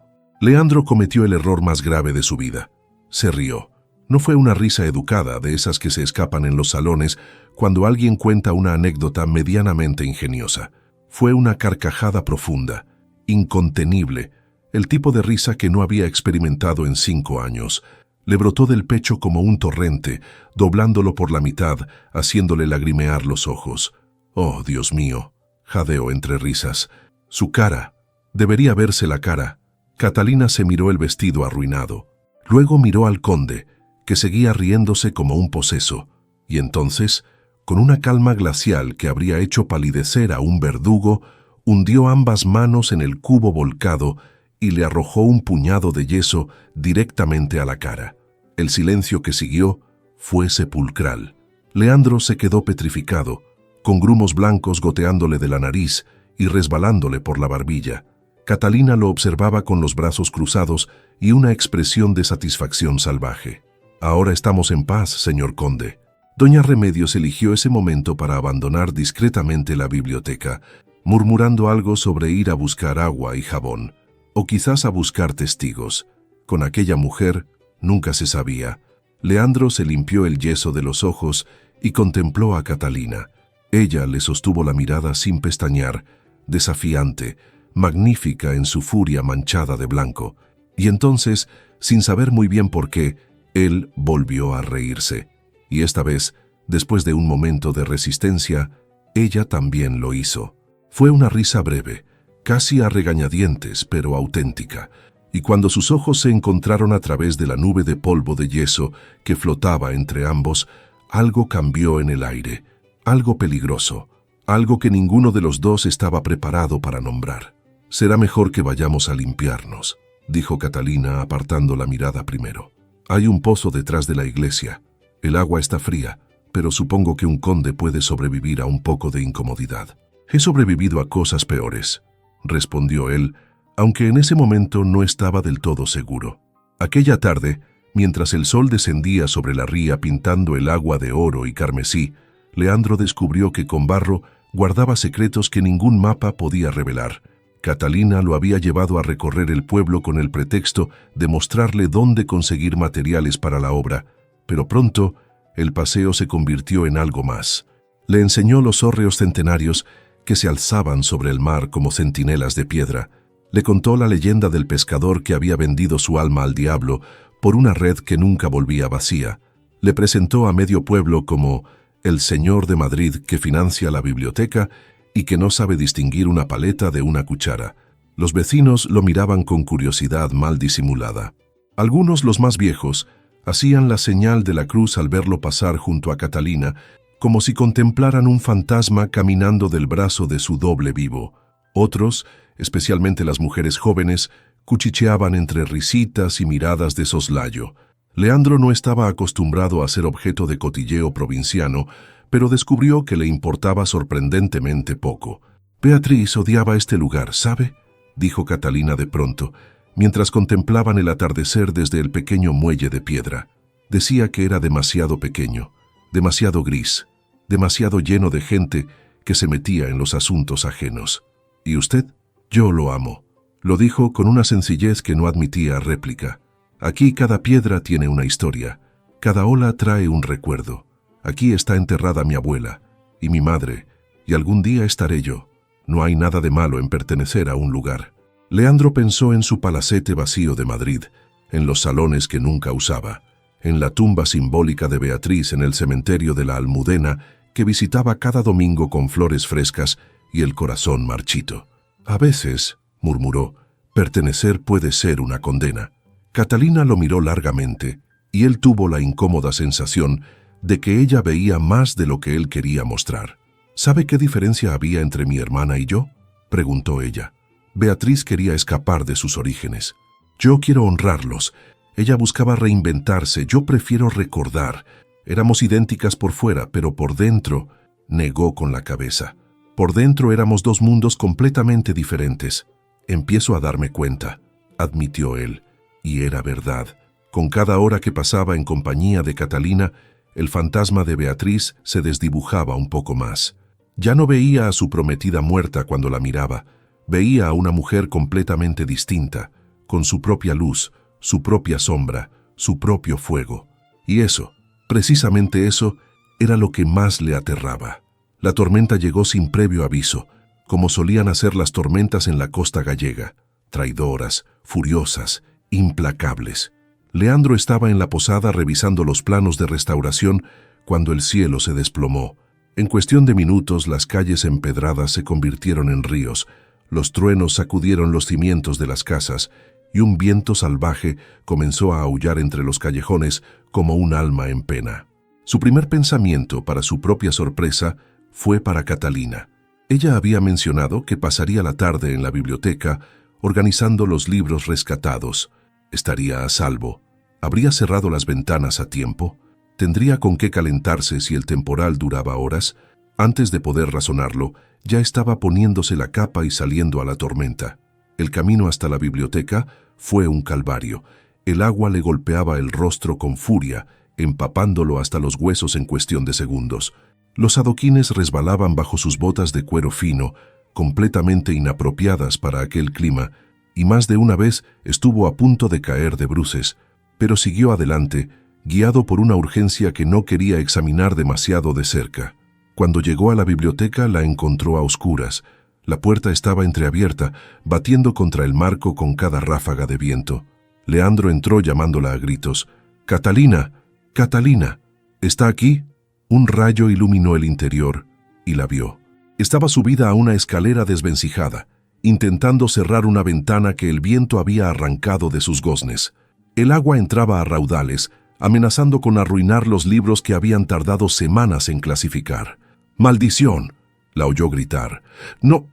Speaker 1: cometió el error más grave de su vida. Se rió. No fue una risa educada, de esas que se escapan en los salones cuando alguien cuenta una anécdota medianamente ingeniosa. Fue una carcajada profunda, incontenible, el tipo de risa que no había experimentado en 5 años. Le brotó del pecho como un torrente, doblándolo por la mitad, haciéndole lagrimear los ojos. «Oh, Dios mío», jadeó entre risas. «Su cara. Debería verse la cara». Catalina se miró el vestido arruinado. Luego miró al conde, que seguía riéndose como un poseso, y entonces, con una calma glacial que habría hecho palidecer a un verdugo, hundió ambas manos en el cubo volcado y le arrojó un puñado de yeso directamente a la cara. El silencio que siguió fue sepulcral. Leandro se quedó petrificado, con grumos blancos goteándole de la nariz y resbalándole por la barbilla. Catalina lo observaba con los brazos cruzados y una expresión de satisfacción salvaje. «Ahora estamos en paz, señor conde». Doña Remedios eligió ese momento para abandonar discretamente la biblioteca, murmurando algo sobre ir a buscar agua y jabón, o quizás a buscar testigos. Con aquella mujer nunca se sabía. Leandro se limpió el yeso de los ojos y contempló a Catalina. Ella le sostuvo la mirada sin pestañear, desafiante, magnífica en su furia manchada de blanco. Y entonces, sin saber muy bien por qué, él volvió a reírse. Y esta vez, después de un momento de resistencia, ella también lo hizo. Fue una risa breve, casi a regañadientes, pero auténtica. Y cuando sus ojos se encontraron a través de la nube de polvo de yeso que flotaba entre ambos, algo cambió en el aire, algo peligroso, algo que ninguno de los dos estaba preparado para nombrar. Será mejor que vayamos a limpiarnos, dijo Catalina apartando la mirada primero. Hay un pozo detrás de la iglesia. El agua está fría, pero supongo que un conde puede sobrevivir a un poco de incomodidad. He sobrevivido a cosas peores, respondió él, aunque en ese momento no estaba del todo seguro. Aquella tarde, mientras el sol descendía sobre la ría pintando el agua de oro y carmesí, Leandro descubrió que Combarro guardaba secretos que ningún mapa podía revelar. Catalina lo había llevado a recorrer el pueblo con el pretexto de mostrarle dónde conseguir materiales para la obra, pero pronto el paseo se convirtió en algo más. Le enseñó los hórreos centenarios que se alzaban sobre el mar como centinelas de piedra. Le contó la leyenda del pescador que había vendido su alma al diablo por una red que nunca volvía vacía. Le presentó a medio pueblo como el señor de Madrid que financia la biblioteca y que no sabe distinguir una paleta de una cuchara. Los vecinos lo miraban con curiosidad mal disimulada. Algunos, los más viejos, hacían la señal de la cruz al verlo pasar junto a Catalina, como si contemplaran un fantasma caminando del brazo de su doble vivo. Otros, especialmente las mujeres jóvenes, cuchicheaban entre risitas y miradas de soslayo. Leandro no estaba acostumbrado a ser objeto de cotilleo provinciano, pero descubrió que le importaba sorprendentemente poco. Beatriz odiaba este lugar, ¿sabe?, dijo Catalina de pronto, mientras contemplaban el atardecer desde el pequeño muelle de piedra. Decía que era demasiado pequeño, demasiado gris, demasiado lleno de gente que se metía en los asuntos ajenos. ¿Y usted? Yo lo amo. Lo dijo con una sencillez que no admitía réplica. Aquí cada piedra tiene una historia, cada ola trae un recuerdo. Aquí está enterrada mi abuela y mi madre, y algún día estaré yo. No hay nada de malo en pertenecer a un lugar. Leandro pensó en su palacete vacío de Madrid, en los salones que nunca usaba, en la tumba simbólica de Beatriz en el cementerio de la Almudena que visitaba cada domingo con flores frescas y el corazón marchito. A veces, murmuró, pertenecer puede ser una condena. Catalina lo miró largamente y él tuvo la incómoda sensación de que ella veía más de lo que él quería mostrar. ¿Sabe qué diferencia había entre mi hermana y yo?, preguntó ella. Beatriz quería escapar de sus orígenes. Yo quiero honrarlos. Ella buscaba reinventarse, yo prefiero recordar. Éramos idénticas por fuera, pero por dentro, negó con la cabeza. Por dentro éramos dos mundos completamente diferentes. Empiezo a darme cuenta, admitió él. Y era verdad. Con cada hora que pasaba en compañía de Catalina, el fantasma de Beatriz se desdibujaba un poco más. Ya no veía a su prometida muerta cuando la miraba. Veía a una mujer completamente distinta, con su propia luz, su propia sombra, su propio fuego. Y eso, precisamente eso, era lo que más le aterraba. La tormenta llegó sin previo aviso, como solían hacer las tormentas en la costa gallega, traidoras, furiosas, implacables. Leandro estaba en la posada revisando los planos de restauración cuando el cielo se desplomó. En cuestión de minutos las calles empedradas se convirtieron en ríos, los truenos sacudieron los cimientos de las casas y un viento salvaje comenzó a aullar entre los callejones como un alma en pena. Su primer pensamiento, para su propia sorpresa, fue para Catalina. Ella había mencionado que pasaría la tarde en la biblioteca organizando los libros rescatados. Estaría a salvo. ¿Habría cerrado las ventanas a tiempo? ¿Tendría con qué calentarse si el temporal duraba horas? Antes de poder razonarlo, ya estaba poniéndose la capa y saliendo a la tormenta. El camino hasta la biblioteca fue un calvario. El agua le golpeaba el rostro con furia, empapándolo hasta los huesos en cuestión de segundos. Los adoquines resbalaban bajo sus botas de cuero fino, completamente inapropiadas para aquel clima, y más de una vez estuvo a punto de caer de bruces, pero siguió adelante, guiado por una urgencia que no quería examinar demasiado de cerca. Cuando llegó a la biblioteca la encontró a oscuras. La puerta estaba entreabierta, batiendo contra el marco con cada ráfaga de viento. Leandro entró llamándola a gritos. «¡Catalina! ¡Catalina! ¿Está aquí?» Un rayo iluminó el interior y la vio. Estaba subida a una escalera desvencijada, intentando cerrar una ventana que el viento había arrancado de sus goznes. El agua entraba a raudales, amenazando con arruinar los libros que habían tardado semanas en clasificar. «¡Maldición!», la oyó gritar. «¡No,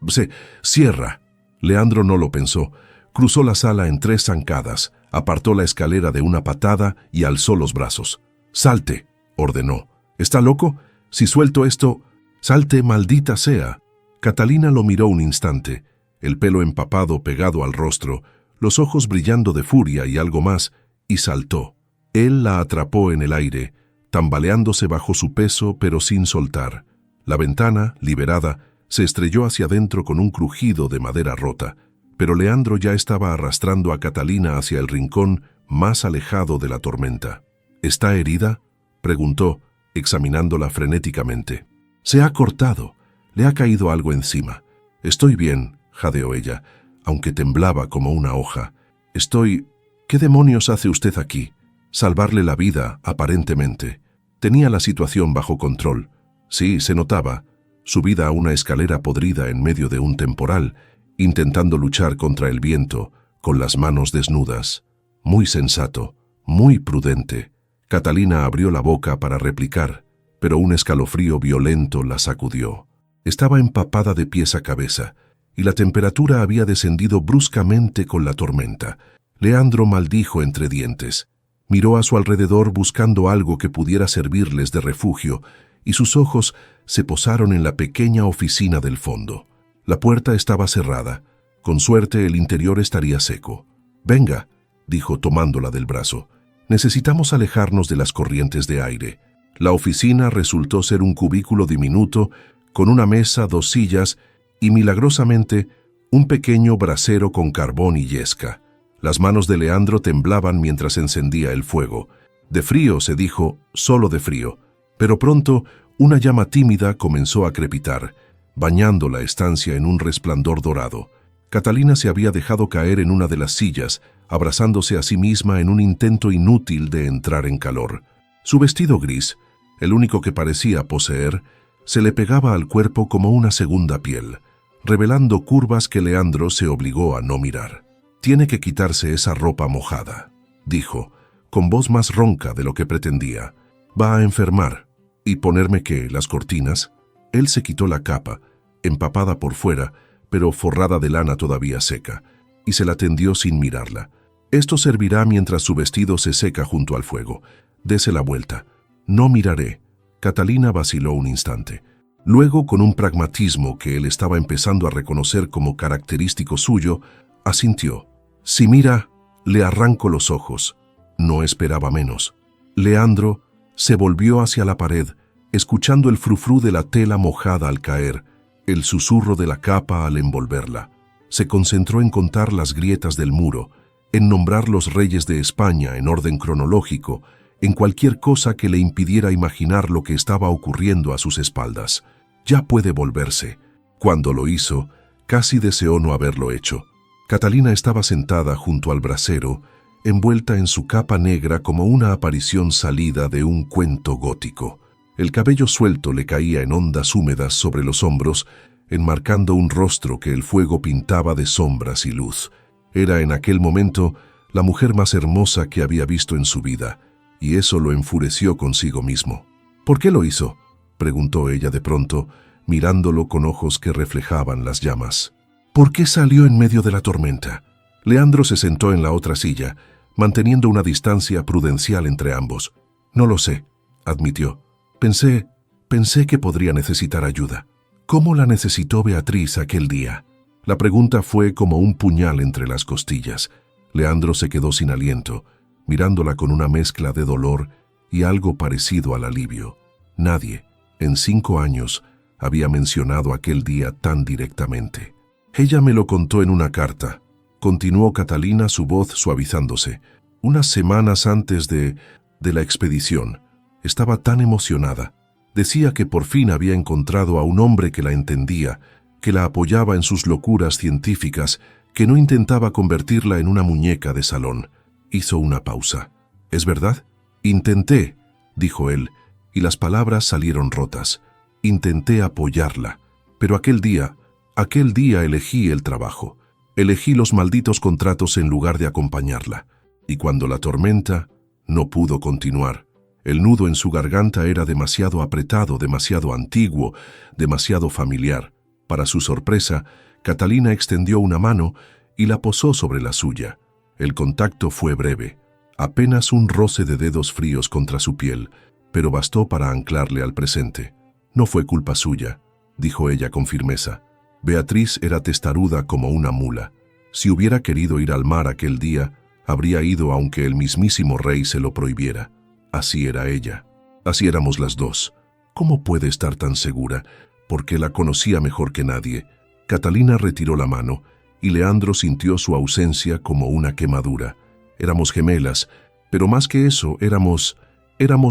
Speaker 1: cierra!», Leandro no lo pensó. Cruzó la sala en 3 zancadas, apartó la escalera de una patada y alzó los brazos. «Salte», ordenó. «¿Está loco? Si suelto esto, salte, maldita sea». Catalina lo miró un instante, el pelo empapado pegado al rostro, los ojos brillando de furia y algo más, y saltó. Él la atrapó en el aire, tambaleándose bajo su peso pero sin soltar. La ventana, liberada, se estrelló hacia adentro con un crujido de madera rota, pero Leandro ya estaba arrastrando a Catalina hacia el rincón más alejado de la tormenta. «¿Está herida?», preguntó, examinándola frenéticamente. «Se ha cortado. Le ha caído algo encima. Estoy bien», jadeó ella, aunque temblaba como una hoja. «¿Qué demonios hace usted aquí?». Salvarle la vida, aparentemente. Tenía la situación bajo control. Sí, se notaba. Subida a una escalera podrida en medio de un temporal, intentando luchar contra el viento, con las manos desnudas. Muy sensato, muy prudente. Catalina abrió la boca para replicar, pero un escalofrío violento la sacudió. Estaba empapada de pies a cabeza, y la temperatura había descendido bruscamente con la tormenta. Leandro maldijo entre dientes. Miró a su alrededor buscando algo que pudiera servirles de refugio, y sus ojos se posaron en la pequeña oficina del fondo. La puerta estaba cerrada. Con suerte el interior estaría seco. «Venga», dijo tomándola del brazo. «Necesitamos alejarnos de las corrientes de aire». La oficina resultó ser un cubículo diminuto, con una mesa, 2 sillas y, milagrosamente, un pequeño brasero con carbón y yesca. Las manos de Leandro temblaban mientras encendía el fuego. De frío, se dijo, solo de frío. Pero pronto, una llama tímida comenzó a crepitar, bañando la estancia en un resplandor dorado. Catalina se había dejado caer en una de las sillas, abrazándose a sí misma en un intento inútil de entrar en calor. Su vestido gris, el único que parecía poseer, se le pegaba al cuerpo como una segunda piel, revelando curvas que Leandro se obligó a no mirar. «Tiene que quitarse esa ropa mojada», dijo, con voz más ronca de lo que pretendía. «Va a enfermar. ¿Y ponerme qué? ¿Las cortinas?». Él se quitó la capa, empapada por fuera, pero forrada de lana todavía seca, y se la tendió sin mirarla. «Esto servirá mientras su vestido se seca junto al fuego. Dese la vuelta». «No miraré». Catalina vaciló un instante. Luego, con un pragmatismo que él estaba empezando a reconocer como característico suyo, asintió. «Si mira, le arranco los ojos». No esperaba menos. Leandro se volvió hacia la pared, escuchando el frufrú de la tela mojada al caer, el susurro de la capa al envolverla. Se concentró en contar las grietas del muro, en nombrar los reyes de España en orden cronológico, en cualquier cosa que le impidiera imaginar lo que estaba ocurriendo a sus espaldas. Ya puede volverse. Cuando lo hizo, casi deseó no haberlo hecho. Catalina estaba sentada junto al brasero, envuelta en su capa negra como una aparición salida de un cuento gótico. El cabello suelto le caía en ondas húmedas sobre los hombros, enmarcando un rostro que el fuego pintaba de sombras y luz. Era en aquel momento la mujer más hermosa que había visto en su vida, y eso lo enfureció consigo mismo. «¿Por qué lo hizo?», preguntó ella de pronto, mirándolo con ojos que reflejaban las llamas. «¿Por qué salió en medio de la tormenta?». Leandro se sentó en la otra silla, manteniendo una distancia prudencial entre ambos. «No lo sé», admitió. Pensé que podría necesitar ayuda». «¿Cómo la necesitó Beatriz aquel día?». La pregunta fue como un puñal entre las costillas. Leandro se quedó sin aliento, mirándola con una mezcla de dolor y algo parecido al alivio. Nadie, en 5 años, había mencionado aquel día tan directamente. «Ella me lo contó en una carta», continuó Catalina, su voz suavizándose. «Unas semanas antes de la expedición. Estaba tan emocionada. Decía que por fin había encontrado a un hombre que la entendía, que la apoyaba en sus locuras científicas, que no intentaba convertirla en una muñeca de salón». Hizo una pausa. «¿Es verdad?». «Intenté», dijo él, y las palabras salieron rotas. «Intenté apoyarla, pero aquel día elegí el trabajo. Elegí los malditos contratos en lugar de acompañarla. Y cuando la tormenta, no pudo continuar. El nudo en su garganta era demasiado apretado, demasiado antiguo, demasiado familiar. Para su sorpresa, Catalina extendió una mano y la posó sobre la suya. El contacto fue breve, apenas un roce de dedos fríos contra su piel, pero bastó para anclarle al presente. No fue culpa suya, dijo ella con firmeza. Beatriz era testaruda como una mula. Si hubiera querido ir al mar aquel día, habría ido aunque el mismísimo rey se lo prohibiera. Así era ella. Así éramos las dos. ¿Cómo puede estar tan segura? Porque la conocía mejor que nadie. Catalina retiró la mano y Leandro sintió su ausencia como una quemadura. Éramos gemelas, pero más que eso, éramos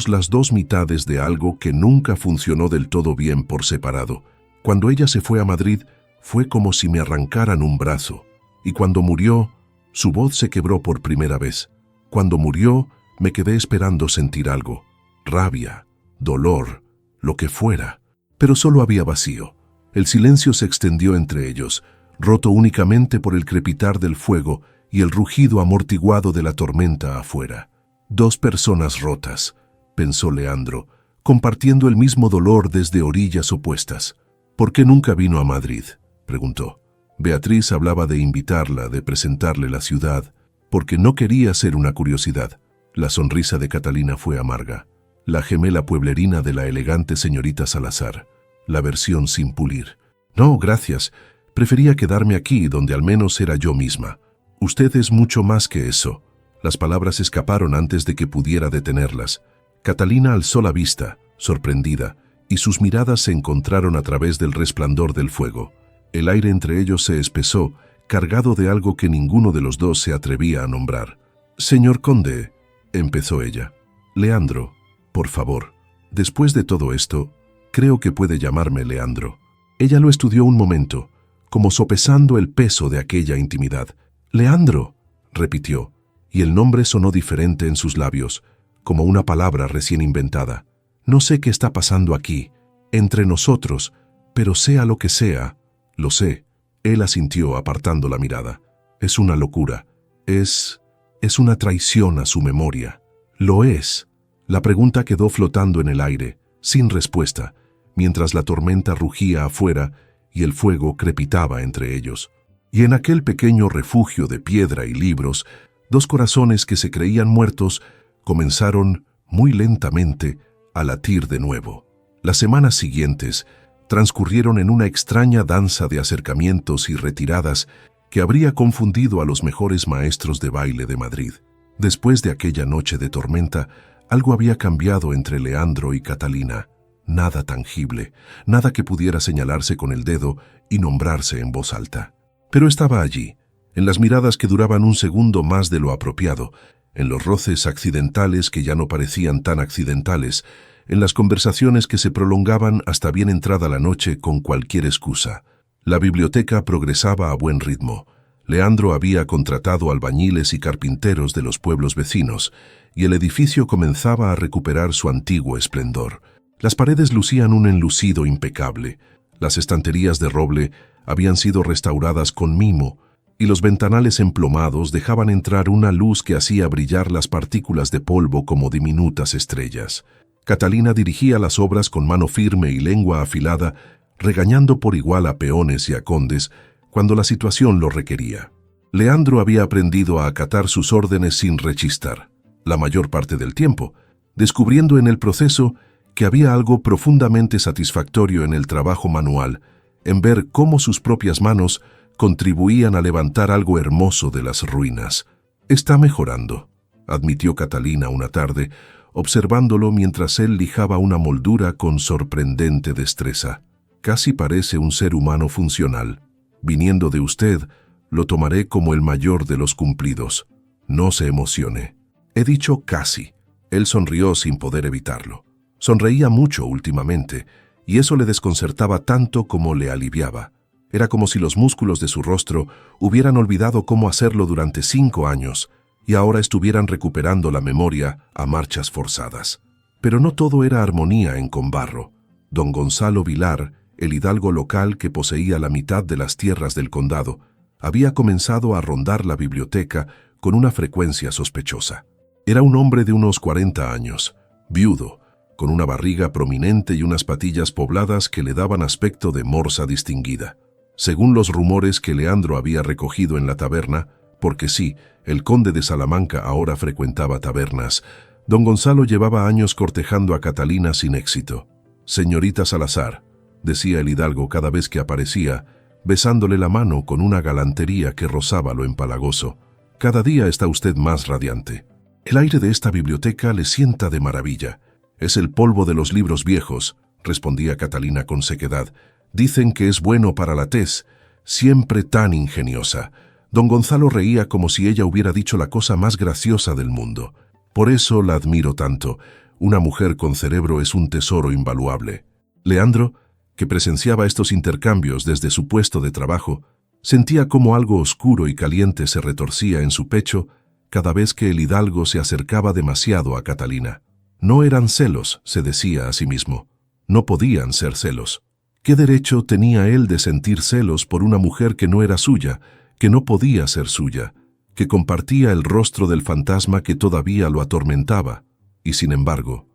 Speaker 1: las dos mitades de algo que nunca funcionó del todo bien por separado. Cuando ella se fue a Madrid, fue como si me arrancaran un brazo. Y cuando murió, su voz se quebró por primera vez. Cuando murió, me quedé esperando sentir algo. Rabia, dolor, lo que fuera. Pero solo había vacío. El silencio se extendió entre ellos, roto únicamente por el crepitar del fuego y el rugido amortiguado de la tormenta afuera. Dos personas rotas, pensó Leandro, compartiendo el mismo dolor desde orillas opuestas. ¿Por qué nunca vino a Madrid?, preguntó. Beatriz hablaba de invitarla, de presentarle la ciudad, porque no quería ser una curiosidad. La sonrisa de Catalina fue amarga. La gemela pueblerina de la elegante señorita Salazar. La versión sin pulir. No, gracias. Prefería quedarme aquí, donde al menos era yo misma. Usted es mucho más que eso. Las palabras escaparon antes de que pudiera detenerlas. Catalina alzó la vista, sorprendida, y sus miradas se encontraron a través del resplandor del fuego. El aire entre ellos se espesó, cargado de algo que ninguno de los dos se atrevía a nombrar. «Señor conde», empezó ella. «Leandro, por favor. Después de todo esto, creo que puede llamarme Leandro». Ella lo estudió un momento, como sopesando el peso de aquella intimidad. «Leandro», repitió, y el nombre sonó diferente en sus labios, como una palabra recién inventada. «No sé qué está pasando aquí, entre nosotros, pero sea lo que sea, lo sé». Él asintió apartando la mirada. «Es una locura. Es una traición a su memoria». «Lo es». La pregunta quedó flotando en el aire, sin respuesta, mientras la tormenta rugía afuera y el fuego crepitaba entre ellos. Y en aquel pequeño refugio de piedra y libros, dos corazones que se creían muertos comenzaron, muy lentamente, a latir de nuevo. Las semanas siguientes transcurrieron en una extraña danza de acercamientos y retiradas que habría confundido a los mejores maestros de baile de Madrid. Después de aquella noche de tormenta, algo había cambiado entre Leandro y Catalina. Nada tangible, nada que pudiera señalarse con el dedo y nombrarse en voz alta. Pero estaba allí, en las miradas que duraban un segundo más de lo apropiado, en los roces accidentales que ya no parecían tan accidentales, en las conversaciones que se prolongaban hasta bien entrada la noche con cualquier excusa. La biblioteca progresaba a buen ritmo. Leandro había contratado albañiles y carpinteros de los pueblos vecinos, y el edificio comenzaba a recuperar su antiguo esplendor. Las paredes lucían un enlucido impecable, las estanterías de roble habían sido restauradas con mimo, y los ventanales emplomados dejaban entrar una luz que hacía brillar las partículas de polvo como diminutas estrellas. Catalina dirigía las obras con mano firme y lengua afilada, regañando por igual a peones y a condes cuando la situación lo requería. Leandro había aprendido a acatar sus órdenes sin rechistar, la mayor parte del tiempo, descubriendo en el proceso que había algo profundamente satisfactorio en el trabajo manual, en ver cómo sus propias manos contribuían a levantar algo hermoso de las ruinas. «Está mejorando», admitió Catalina una tarde, observándolo mientras él lijaba una moldura con sorprendente destreza. «Casi parece un ser humano funcional. Viniendo de usted, lo tomaré como el mayor de los cumplidos. No se emocione». He dicho casi. Él sonrió sin poder evitarlo. Sonreía mucho últimamente, y eso le desconcertaba tanto como le aliviaba. Era como si los músculos de su rostro hubieran olvidado cómo hacerlo durante 5 años, y ahora estuvieran recuperando la memoria a marchas forzadas. Pero no todo era armonía en Combarro. Don Gonzalo Vilar, el hidalgo local que poseía la mitad de las tierras del condado, había comenzado a rondar la biblioteca con una frecuencia sospechosa. Era un hombre de unos 40 años, viudo, con una barriga prominente y unas patillas pobladas que le daban aspecto de morsa distinguida. Según los rumores que Leandro había recogido en la taberna, porque sí, el conde de Salamanca ahora frecuentaba tabernas, don Gonzalo llevaba años cortejando a Catalina sin éxito. «Señorita Salazar», decía el hidalgo cada vez que aparecía, besándole la mano con una galantería que rozaba lo empalagoso. «Cada día está usted más radiante. El aire de esta biblioteca le sienta de maravilla. Es el polvo de los libros viejos», respondía Catalina con sequedad. «Dicen que es bueno para la tez, siempre tan ingeniosa». Don Gonzalo reía como si ella hubiera dicho la cosa más graciosa del mundo. «Por eso la admiro tanto. Una mujer con cerebro es un tesoro invaluable». Leandro, que presenciaba estos intercambios desde su puesto de trabajo, sentía como algo oscuro y caliente se retorcía en su pecho cada vez que el hidalgo se acercaba demasiado a Catalina. No eran celos, se decía a sí mismo. No podían ser celos. ¿Qué derecho tenía él de sentir celos por una mujer que no era suya, que no podía ser suya, que compartía el rostro del fantasma que todavía lo atormentaba? Y sin embargo,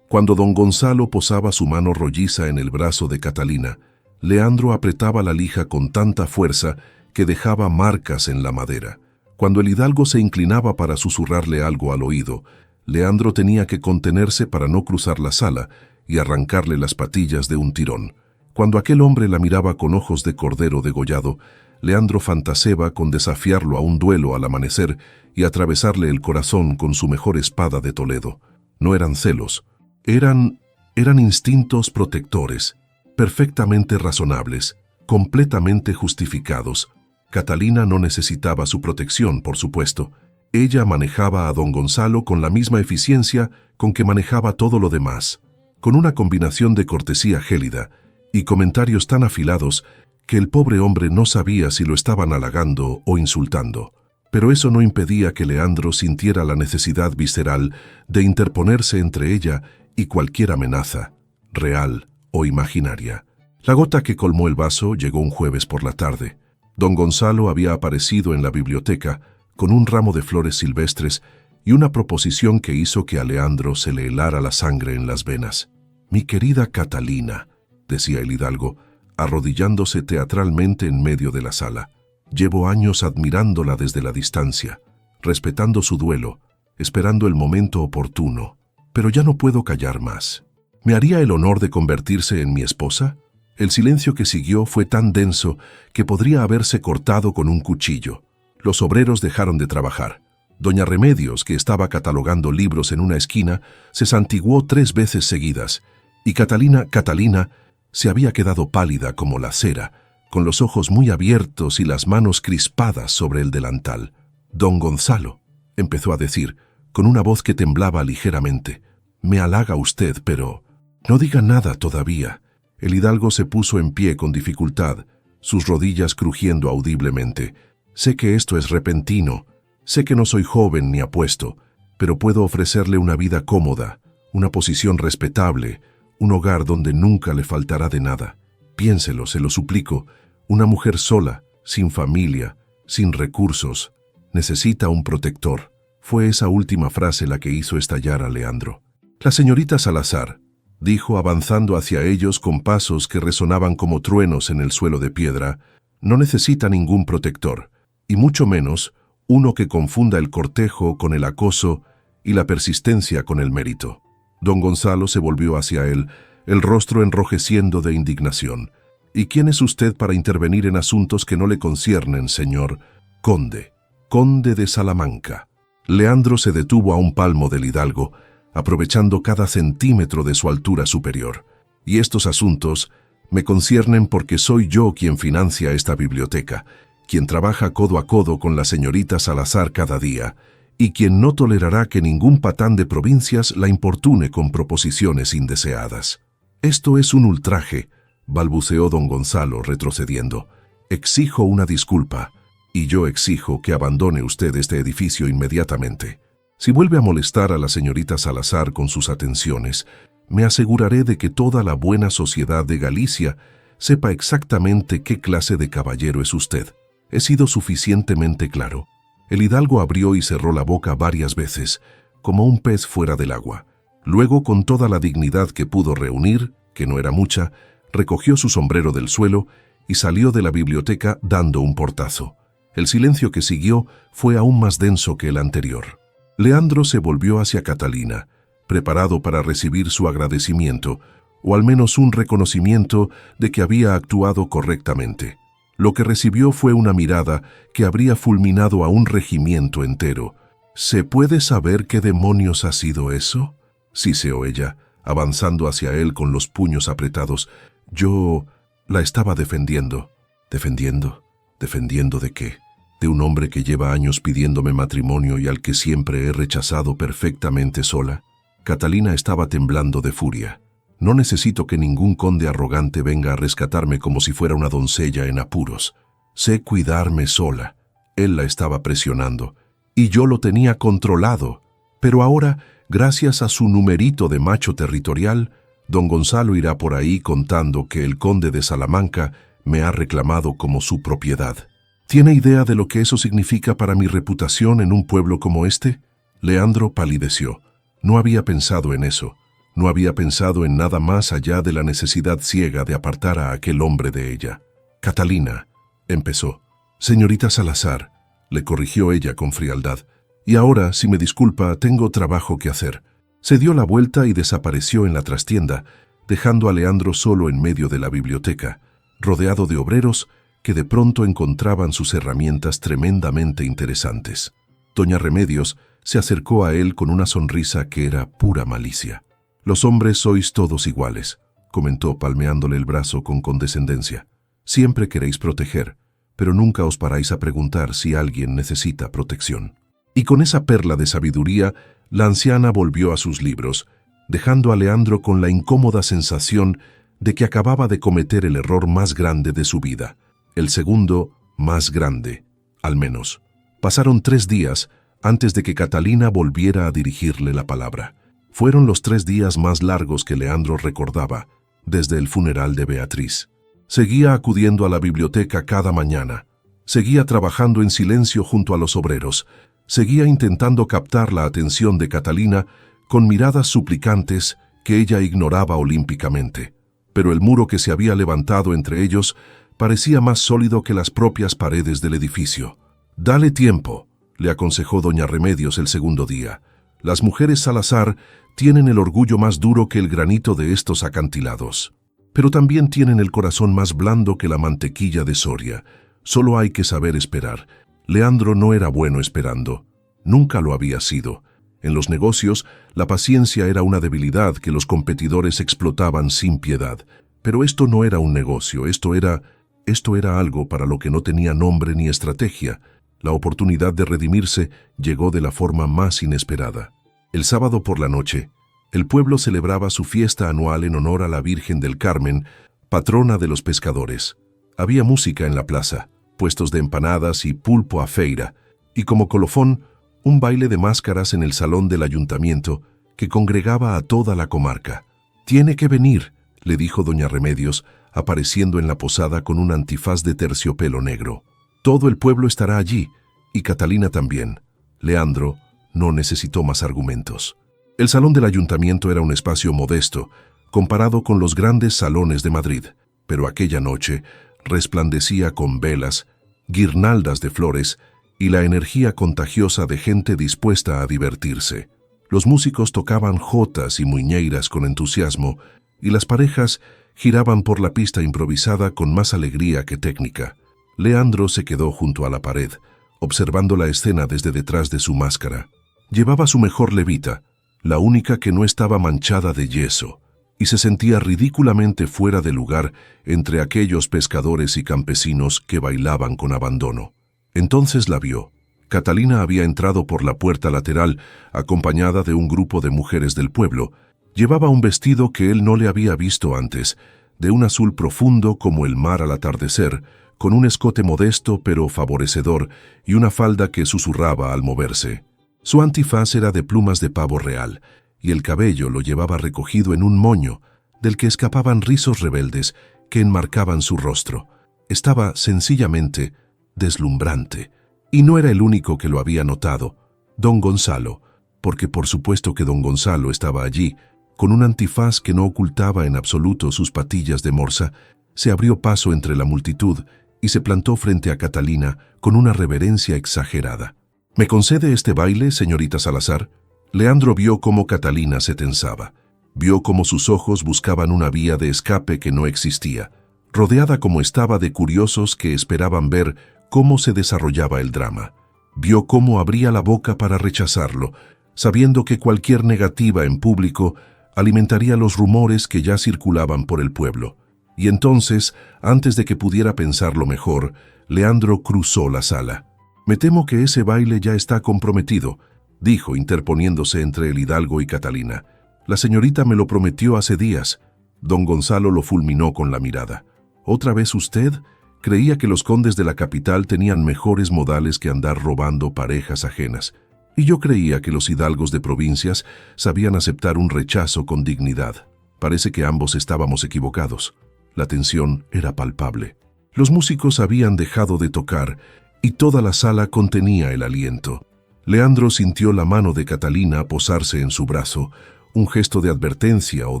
Speaker 1: cuando don Gonzalo posaba su mano rolliza en el brazo de Catalina, Leandro apretaba la lija con tanta fuerza que dejaba marcas en la madera. Cuando el hidalgo se inclinaba para susurrarle algo al oído, Leandro tenía que contenerse para no cruzar la sala y arrancarle las patillas de un tirón. Cuando aquel hombre la miraba con ojos de cordero degollado, Leandro fantaseaba con desafiarlo a un duelo al amanecer y atravesarle el corazón con su mejor espada de Toledo. No eran celos. Eran instintos protectores, perfectamente razonables, completamente justificados. Catalina no necesitaba su protección, por supuesto. Ella manejaba a don Gonzalo con la misma eficiencia con que manejaba todo lo demás, con una combinación de cortesía gélida y comentarios tan afilados que el pobre hombre no sabía si lo estaban halagando o insultando. Pero eso no impedía que Leandro sintiera la necesidad visceral de interponerse entre ella y cualquier amenaza, real o imaginaria. La gota que colmó el vaso llegó un jueves por la tarde. Don Gonzalo había aparecido en la biblioteca con un ramo de flores silvestres y una proposición que hizo que a Leandro se le helara la sangre en las venas. «Mi querida Catalina», decía el hidalgo, arrodillándose teatralmente en medio de la sala. «Llevo años admirándola desde la distancia, respetando su duelo, esperando el momento oportuno. Pero ya no puedo callar más. ¿Me haría el honor de convertirse en mi esposa?» El silencio que siguió fue tan denso que podría haberse cortado con un cuchillo. Los obreros dejaron de trabajar. Doña Remedios, que estaba catalogando libros en una esquina, se santiguó 3 veces seguidas, y Catalina, se había quedado pálida como la cera, con los ojos muy abiertos y las manos crispadas sobre el delantal. «Don Gonzalo», empezó a decir, con una voz que temblaba ligeramente, «me halaga usted, pero no diga nada todavía». El hidalgo se puso en pie con dificultad, sus rodillas crujiendo audiblemente. «Sé que esto es repentino, sé que no soy joven ni apuesto, pero puedo ofrecerle una vida cómoda, una posición respetable, un hogar donde nunca le faltará de nada. Piénselo, se lo suplico. Una mujer sola, sin familia, sin recursos, necesita un protector». Fue esa última frase la que hizo estallar a Leandro. «La señorita Salazar», dijo avanzando hacia ellos con pasos que resonaban como truenos en el suelo de piedra, «no necesita ningún protector, y mucho menos uno que confunda el cortejo con el acoso y la persistencia con el mérito». Don Gonzalo se volvió hacia él, el rostro enrojeciendo de indignación. «¿Y quién es usted para intervenir en asuntos que no le conciernen, señor conde de Salamanca?» Leandro se detuvo a un palmo del hidalgo, aprovechando cada centímetro de su altura superior. «Y estos asuntos me conciernen porque soy yo quien financia esta biblioteca, quien trabaja codo a codo con la señorita Salazar cada día, y quien no tolerará que ningún patán de provincias la importune con proposiciones indeseadas». «Esto es un ultraje», balbuceó don Gonzalo, retrocediendo. «Exijo una disculpa, y yo exijo que abandone usted este edificio inmediatamente. Si vuelve a molestar a la señorita Salazar con sus atenciones, me aseguraré de que toda la buena sociedad de Galicia sepa exactamente qué clase de caballero es usted. He sido suficientemente claro». El hidalgo abrió y cerró la boca varias veces, como un pez fuera del agua. Luego, con toda la dignidad que pudo reunir, que no era mucha, recogió su sombrero del suelo y salió de la biblioteca dando un portazo. El silencio que siguió fue aún más denso que el anterior. Leandro se volvió hacia Catalina, preparado para recibir su agradecimiento, o al menos un reconocimiento de que había actuado correctamente. Lo que recibió fue una mirada que habría fulminado a un regimiento entero. ¿Se puede saber qué demonios ha sido eso?, siseó ella, avanzando hacia él con los puños apretados. Yo la estaba defendiendo. ¿Defendiendo? ¿Defendiendo de qué? ¿De un hombre que lleva años pidiéndome matrimonio y al que siempre he rechazado perfectamente sola? Catalina estaba temblando de furia. No necesito que ningún conde arrogante venga a rescatarme como si fuera una doncella en apuros. Sé cuidarme sola. Él la estaba presionando, y yo lo tenía controlado. Pero ahora, gracias a su numerito de macho territorial, don Gonzalo irá por ahí contando que el conde de Salamanca me ha reclamado como su propiedad. ¿Tiene idea de lo que eso significa para mi reputación en un pueblo como este? Leandro palideció. No había pensado en eso. No había pensado en nada más allá de la necesidad ciega de apartar a aquel hombre de ella. Catalina, empezó. Señorita Salazar, le corrigió ella con frialdad. Y ahora, si me disculpa, tengo trabajo que hacer. Se dio la vuelta y desapareció en la trastienda, dejando a Leandro solo en medio de la biblioteca, rodeado de obreros que de pronto encontraban sus herramientas tremendamente interesantes. Doña Remedios se acercó a él con una sonrisa que era pura malicia. «Los hombres sois todos iguales», comentó palmeándole el brazo con condescendencia. «Siempre queréis proteger, pero nunca os paráis a preguntar si alguien necesita protección». Y con esa perla de sabiduría, la anciana volvió a sus libros, dejando a Leandro con la incómoda sensación de que acababa de cometer el error más grande de su vida, el segundo más grande, al menos. Pasaron 3 días antes de que Catalina volviera a dirigirle la palabra. Fueron los 3 días más largos que Leandro recordaba, desde el funeral de Beatriz. Seguía acudiendo a la biblioteca cada mañana, seguía trabajando en silencio junto a los obreros, seguía intentando captar la atención de Catalina con miradas suplicantes que ella ignoraba olímpicamente. Pero el muro que se había levantado entre ellos parecía más sólido que las propias paredes del edificio. «Dale tiempo», le aconsejó doña Remedios el segundo día. «Las mujeres Salazar tienen el orgullo más duro que el granito de estos acantilados. Pero también tienen el corazón más blando que la mantequilla de Soria. Solo hay que saber esperar». Leandro no era bueno esperando. Nunca lo había sido. En los negocios, la paciencia era una debilidad que los competidores explotaban sin piedad. Pero esto no era un negocio, esto era algo para lo que no tenía nombre ni estrategia. La oportunidad de redimirse llegó de la forma más inesperada. El sábado por la noche, el pueblo celebraba su fiesta anual en honor a la Virgen del Carmen, patrona de los pescadores. Había música en la plaza, puestos de empanadas y pulpo a feira, y como colofón, un baile de máscaras en el salón del ayuntamiento que congregaba a toda la comarca. «Tiene que venir», le dijo doña Remedios, apareciendo en la posada con un antifaz de terciopelo negro. «Todo el pueblo estará allí, y Catalina también». Leandro no necesitó más argumentos. El salón del ayuntamiento era un espacio modesto, comparado con los grandes salones de Madrid, pero aquella noche resplandecía con velas, guirnaldas de flores y la energía contagiosa de gente dispuesta a divertirse. Los músicos tocaban jotas y muiñeiras con entusiasmo y las parejas giraban por la pista improvisada con más alegría que técnica. Leandro se quedó junto a la pared, observando la escena desde detrás de su máscara. Llevaba su mejor levita, la única que no estaba manchada de yeso, y se sentía ridículamente fuera de lugar entre aquellos pescadores y campesinos que bailaban con abandono. Entonces la vio. Catalina había entrado por la puerta lateral, acompañada de un grupo de mujeres del pueblo. Llevaba un vestido que él no le había visto antes, de un azul profundo como el mar al atardecer, con un escote modesto pero favorecedor y una falda que susurraba al moverse. Su antifaz era de plumas de pavo real, y el cabello lo llevaba recogido en un moño, del que escapaban rizos rebeldes que enmarcaban su rostro. Estaba sencillamente deslumbrante, y no era el único que lo había notado. Don Gonzalo, porque por supuesto que don Gonzalo estaba allí, con un antifaz que no ocultaba en absoluto sus patillas de morsa, se abrió paso entre la multitud y se plantó frente a Catalina con una reverencia exagerada. ¿Me concede este baile, señorita Salazar? Leandro vio cómo Catalina se tensaba. Vio cómo sus ojos buscaban una vía de escape que no existía, rodeada como estaba de curiosos que esperaban ver cómo se desarrollaba el drama. Vio cómo abría la boca para rechazarlo, sabiendo que cualquier negativa en público alimentaría los rumores que ya circulaban por el pueblo. Y entonces, antes de que pudiera pensarlo mejor, Leandro cruzó la sala. «Me temo que ese baile ya está comprometido», dijo, interponiéndose entre el hidalgo y Catalina. «La señorita me lo prometió hace días». Don Gonzalo lo fulminó con la mirada. «¿Otra vez usted? Creía que los condes de la capital tenían mejores modales que andar robando parejas ajenas. Y yo creía que los hidalgos de provincias sabían aceptar un rechazo con dignidad. Parece que ambos estábamos equivocados». La tensión era palpable. Los músicos habían dejado de tocar y toda la sala contenía el aliento. Leandro sintió la mano de Catalina posarse en su brazo, un gesto de advertencia o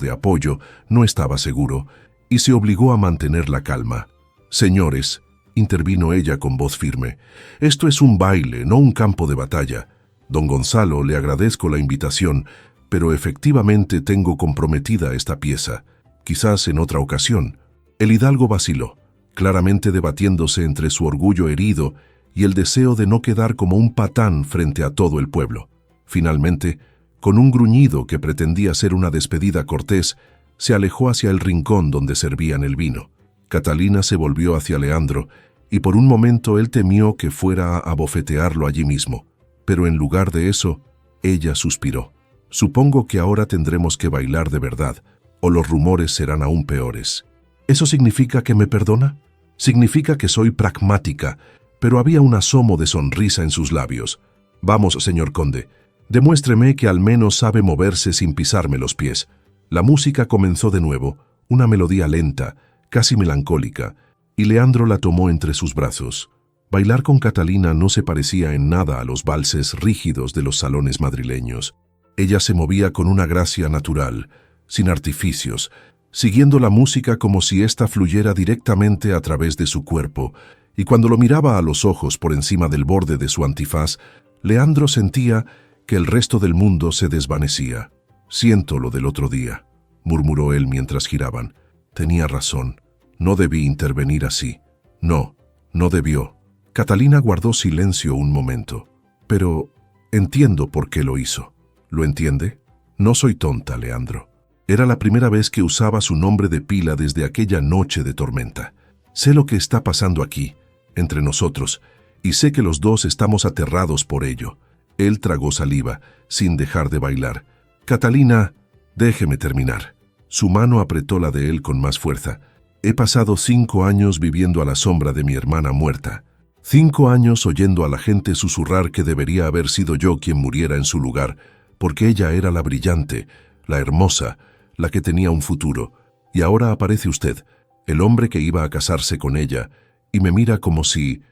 Speaker 1: de apoyo, no estaba seguro, y se obligó a mantener la calma. «Señores», intervino ella con voz firme, «esto es un baile, no un campo de batalla. Don Gonzalo, le agradezco la invitación, pero efectivamente tengo comprometida esta pieza. Quizás en otra ocasión». El hidalgo vaciló, claramente debatiéndose entre su orgullo herido y el deseo de no quedar como un patán frente a todo el pueblo. Finalmente, con un gruñido que pretendía ser una despedida cortés, se alejó hacia el rincón donde servían el vino. Catalina se volvió hacia Leandro y por un momento él temió que fuera a abofetearlo allí mismo. Pero en lugar de eso, ella suspiró. «Supongo que ahora tendremos que bailar de verdad, o los rumores serán aún peores». ¿Eso significa que me perdona? Significa que soy pragmática, pero había un asomo de sonrisa en sus labios. «Vamos, señor conde, demuéstreme que al menos sabe moverse sin pisarme los pies». La música comenzó de nuevo, una melodía lenta, casi melancólica, y Leandro la tomó entre sus brazos. Bailar con Catalina no se parecía en nada a los valses rígidos de los salones madrileños. Ella se movía con una gracia natural, sin artificios, siguiendo la música como si ésta fluyera directamente a través de su cuerpo, y cuando lo miraba a los ojos por encima del borde de su antifaz, Leandro sentía que el resto del mundo se desvanecía. «Siento lo del otro día», murmuró él mientras giraban. «Tenía razón. No debí intervenir así. No, no debió». Catalina guardó silencio un momento. «Pero entiendo por qué lo hizo. ¿Lo entiende? No soy tonta, Leandro». Era la primera vez que usaba su nombre de pila desde aquella noche de tormenta. «Sé lo que está pasando aquí, entre nosotros, y sé que los dos estamos aterrados por ello». Él tragó saliva, sin dejar de bailar. «Catalina, déjeme terminar». Su mano apretó la de él con más fuerza. «He pasado 5 años viviendo a la sombra de mi hermana muerta. 5 años oyendo a la gente susurrar que debería haber sido yo quien muriera en su lugar, porque ella era la brillante, la hermosa, la que tenía un futuro, y ahora aparece usted, el hombre que iba a casarse con ella, y me mira como si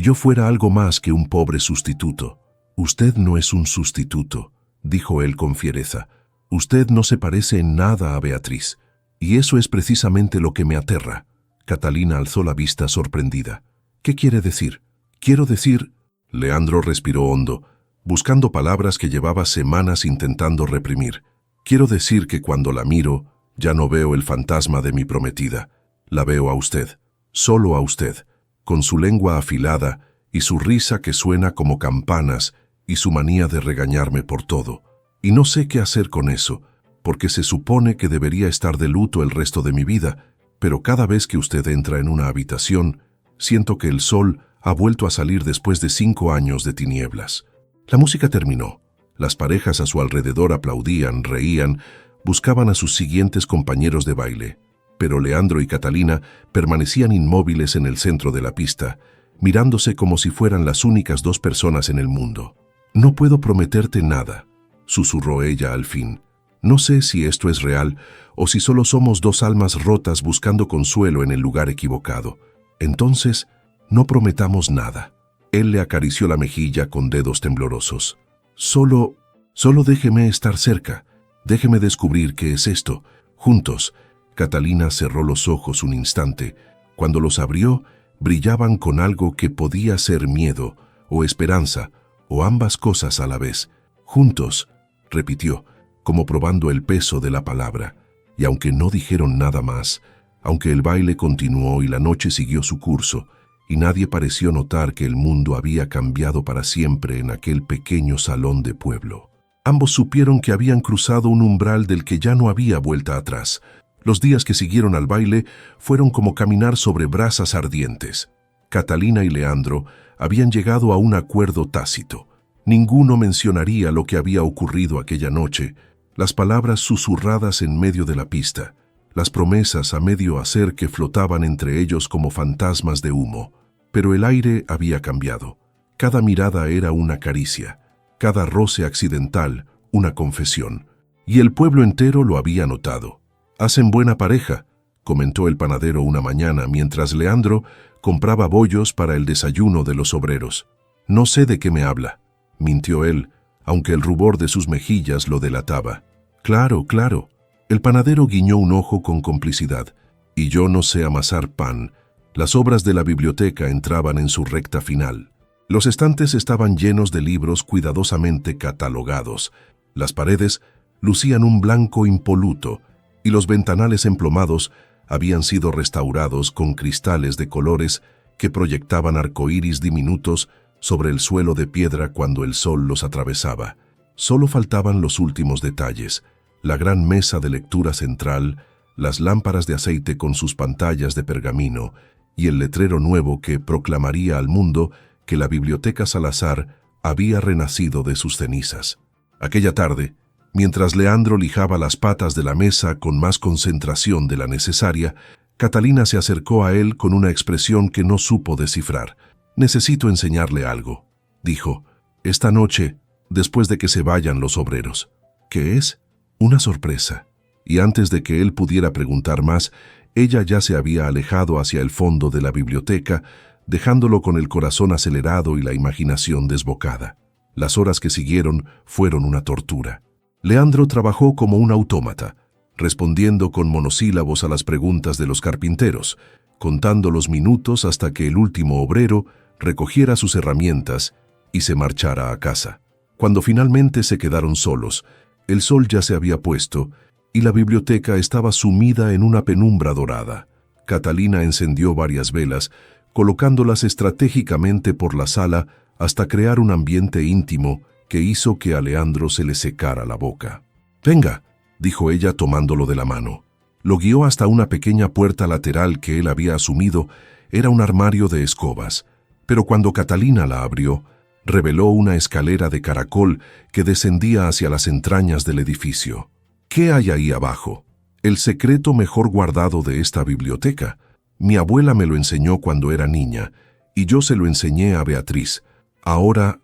Speaker 1: yo fuera algo más que un pobre sustituto». «Usted no es un sustituto», dijo él con fiereza. «Usted no se parece en nada a Beatriz, y eso es precisamente lo que me aterra». Catalina alzó la vista sorprendida. «¿Qué quiere decir?» «Quiero decir...» Leandro respiró hondo, buscando palabras que llevaba semanas intentando reprimir. «Quiero decir que cuando la miro, ya no veo el fantasma de mi prometida. La veo a usted, solo a usted, con su lengua afilada y su risa que suena como campanas y su manía de regañarme por todo. Y no sé qué hacer con eso, porque se supone que debería estar de luto el resto de mi vida, pero cada vez que usted entra en una habitación, siento que el sol ha vuelto a salir después de 5 años de tinieblas». La música terminó. Las parejas a su alrededor aplaudían, reían, buscaban a sus siguientes compañeros de baile. Pero Leandro y Catalina permanecían inmóviles en el centro de la pista, mirándose como si fueran las únicas 2 personas en el mundo. «No puedo prometerte nada», susurró ella al fin. «No sé si esto es real o si solo somos 2 almas rotas buscando consuelo en el lugar equivocado. Entonces, no prometamos nada». Él le acarició la mejilla con dedos temblorosos. Solo déjeme estar cerca, déjeme descubrir qué es esto, juntos, Catalina cerró los ojos un instante. Cuando los abrió, brillaban con algo que podía ser miedo o esperanza, o ambas cosas a la vez. Juntos, repitió, como probando el peso de la palabra. Y aunque no dijeron nada más, aunque el baile continuó y la noche siguió su curso, y nadie pareció notar que el mundo había cambiado para siempre en aquel pequeño salón de pueblo, ambos supieron que habían cruzado un umbral del que ya no había vuelta atrás. Los días que siguieron al baile fueron como caminar sobre brasas ardientes. Catalina y Leandro habían llegado a un acuerdo tácito. Ninguno mencionaría lo que había ocurrido aquella noche, las palabras susurradas en medio de la pista, las promesas a medio hacer que flotaban entre ellos como fantasmas de humo. Pero el aire había cambiado. Cada mirada era una caricia, cada roce accidental una confesión. Y el pueblo entero lo había notado. «Hacen buena pareja», comentó el panadero una mañana mientras Leandro compraba bollos para el desayuno de los obreros. «No sé de qué me habla», mintió él, aunque el rubor de sus mejillas lo delataba. «Claro, claro». El panadero guiñó un ojo con complicidad. «Y yo no sé amasar pan». Las obras de la biblioteca entraban en su recta final. Los estantes estaban llenos de libros cuidadosamente catalogados. Las paredes lucían un blanco impoluto y los ventanales emplomados habían sido restaurados con cristales de colores que proyectaban arcoíris diminutos sobre el suelo de piedra cuando el sol los atravesaba. Solo faltaban los últimos detalles: la gran mesa de lectura central, las lámparas de aceite con sus pantallas de pergamino y el letrero nuevo que proclamaría al mundo que la Biblioteca Salazar había renacido de sus cenizas. Aquella tarde, mientras Leandro lijaba las patas de la mesa con más concentración de la necesaria, Catalina se acercó a él con una expresión que no supo descifrar. «Necesito enseñarle algo», dijo, «esta noche, después de que se vayan los obreros». «¿Qué es?» «Una sorpresa». Y antes de que él pudiera preguntar más, ella ya se había alejado hacia el fondo de la biblioteca, dejándolo con el corazón acelerado y la imaginación desbocada. Las horas que siguieron fueron una tortura. Leandro trabajó como un autómata, respondiendo con monosílabos a las preguntas de los carpinteros, contando los minutos hasta que el último obrero recogiera sus herramientas y se marchara a casa. Cuando finalmente se quedaron solos, el sol ya se había puesto y la biblioteca estaba sumida en una penumbra dorada. Catalina encendió varias velas, colocándolas estratégicamente por la sala hasta crear un ambiente íntimo que hizo que a Leandro se le secara la boca. «Venga», dijo ella tomándolo de la mano. Lo guió hasta una pequeña puerta lateral que él había asumido era un armario de escobas, pero cuando Catalina la abrió, reveló una escalera de caracol que descendía hacia las entrañas del edificio. «¿Qué hay ahí abajo?» «El secreto mejor guardado de esta biblioteca. Mi abuela me lo enseñó cuando era niña, y yo se lo enseñé a Beatriz. Ahora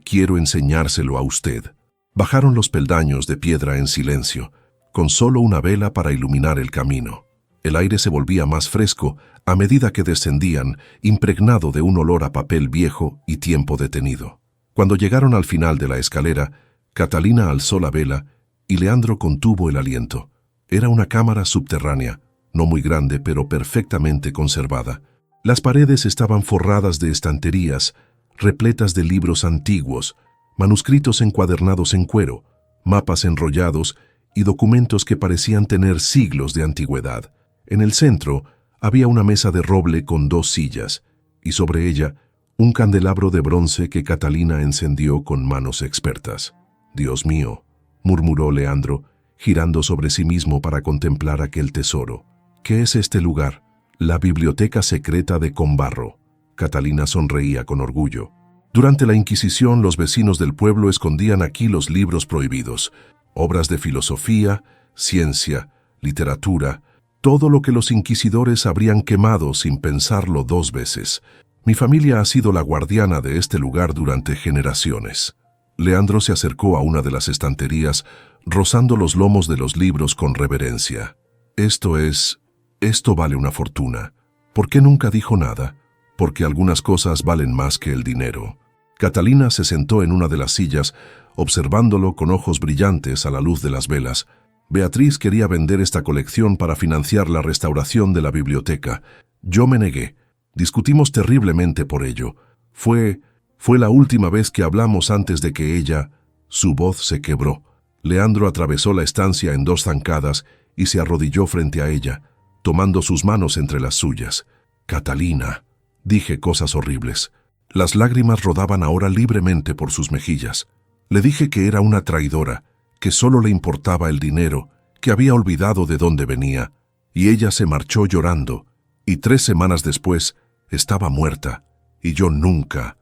Speaker 1: quiero enseñárselo a usted». Bajaron los peldaños de piedra en silencio, con solo una vela para iluminar el camino. El aire se volvía más fresco a medida que descendían, impregnado de un olor a papel viejo y tiempo detenido. Cuando llegaron al final de la escalera, Catalina alzó la vela y Leandro contuvo el aliento. Era una cámara subterránea, no muy grande pero perfectamente conservada. Las paredes estaban forradas de estanterías, repletas de libros antiguos, manuscritos encuadernados en cuero, mapas enrollados y documentos que parecían tener siglos de antigüedad. En el centro había una mesa de roble con 2 sillas, y sobre ella un candelabro de bronce que Catalina encendió con manos expertas. «Dios mío», murmuró Leandro, girando sobre sí mismo para contemplar aquel tesoro. «¿Qué es este lugar?» «La biblioteca secreta de Combarro». Catalina sonreía con orgullo. Durante la Inquisición, los vecinos del pueblo escondían aquí los libros prohibidos, obras de filosofía, ciencia, literatura, todo lo que los inquisidores habrían quemado sin pensarlo 2 veces. Mi familia ha sido la guardiana de este lugar durante generaciones. Leandro se acercó a una de las estanterías, rozando los lomos de los libros con reverencia. Esto vale una fortuna. ¿Por qué nunca dijo nada? Porque algunas cosas valen más que el dinero». Catalina se sentó en una de las sillas, observándolo con ojos brillantes a la luz de las velas. Beatriz quería vender esta colección para financiar la restauración de la biblioteca. Yo me negué. Discutimos terriblemente por ello. Fue la última vez que hablamos antes de que ella... Su voz se quebró. Leandro atravesó la estancia en 2 zancadas y se arrodilló frente a ella, tomando sus manos entre las suyas. «Catalina», dije cosas horribles. Las lágrimas rodaban ahora libremente por sus mejillas. Le dije que era una traidora, que solo le importaba el dinero, que había olvidado de dónde venía, y ella se marchó llorando, y 3 semanas después estaba muerta, y yo nunca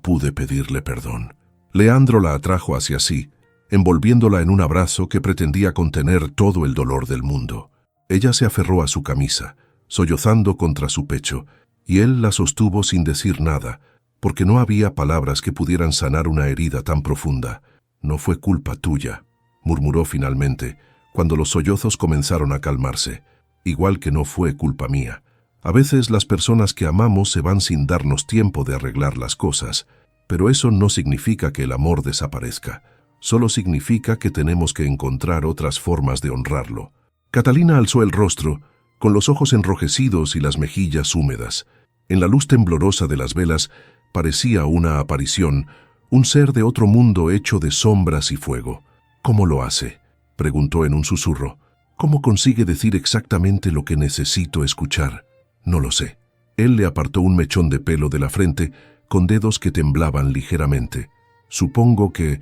Speaker 1: pude pedirle perdón. Leandro la atrajo hacia sí, envolviéndola en un abrazo que pretendía contener todo el dolor del mundo. Ella se aferró a su camisa, sollozando contra su pecho, y él la sostuvo sin decir nada, porque no había palabras que pudieran sanar una herida tan profunda. «No fue culpa tuya», murmuró finalmente, cuando los sollozos comenzaron a calmarse. «Igual que no fue culpa mía. A veces las personas que amamos se van sin darnos tiempo de arreglar las cosas, pero eso no significa que el amor desaparezca. Solo significa que tenemos que encontrar otras formas de honrarlo». Catalina alzó el rostro, con los ojos enrojecidos y las mejillas húmedas. En la luz temblorosa de las velas parecía una aparición, un ser de otro mundo hecho de sombras y fuego. «¿Cómo lo hace?», preguntó en un susurro. «¿Cómo consigue decir exactamente lo que necesito escuchar?» «No lo sé». Él le apartó un mechón de pelo de la frente con dedos que temblaban ligeramente. Supongo que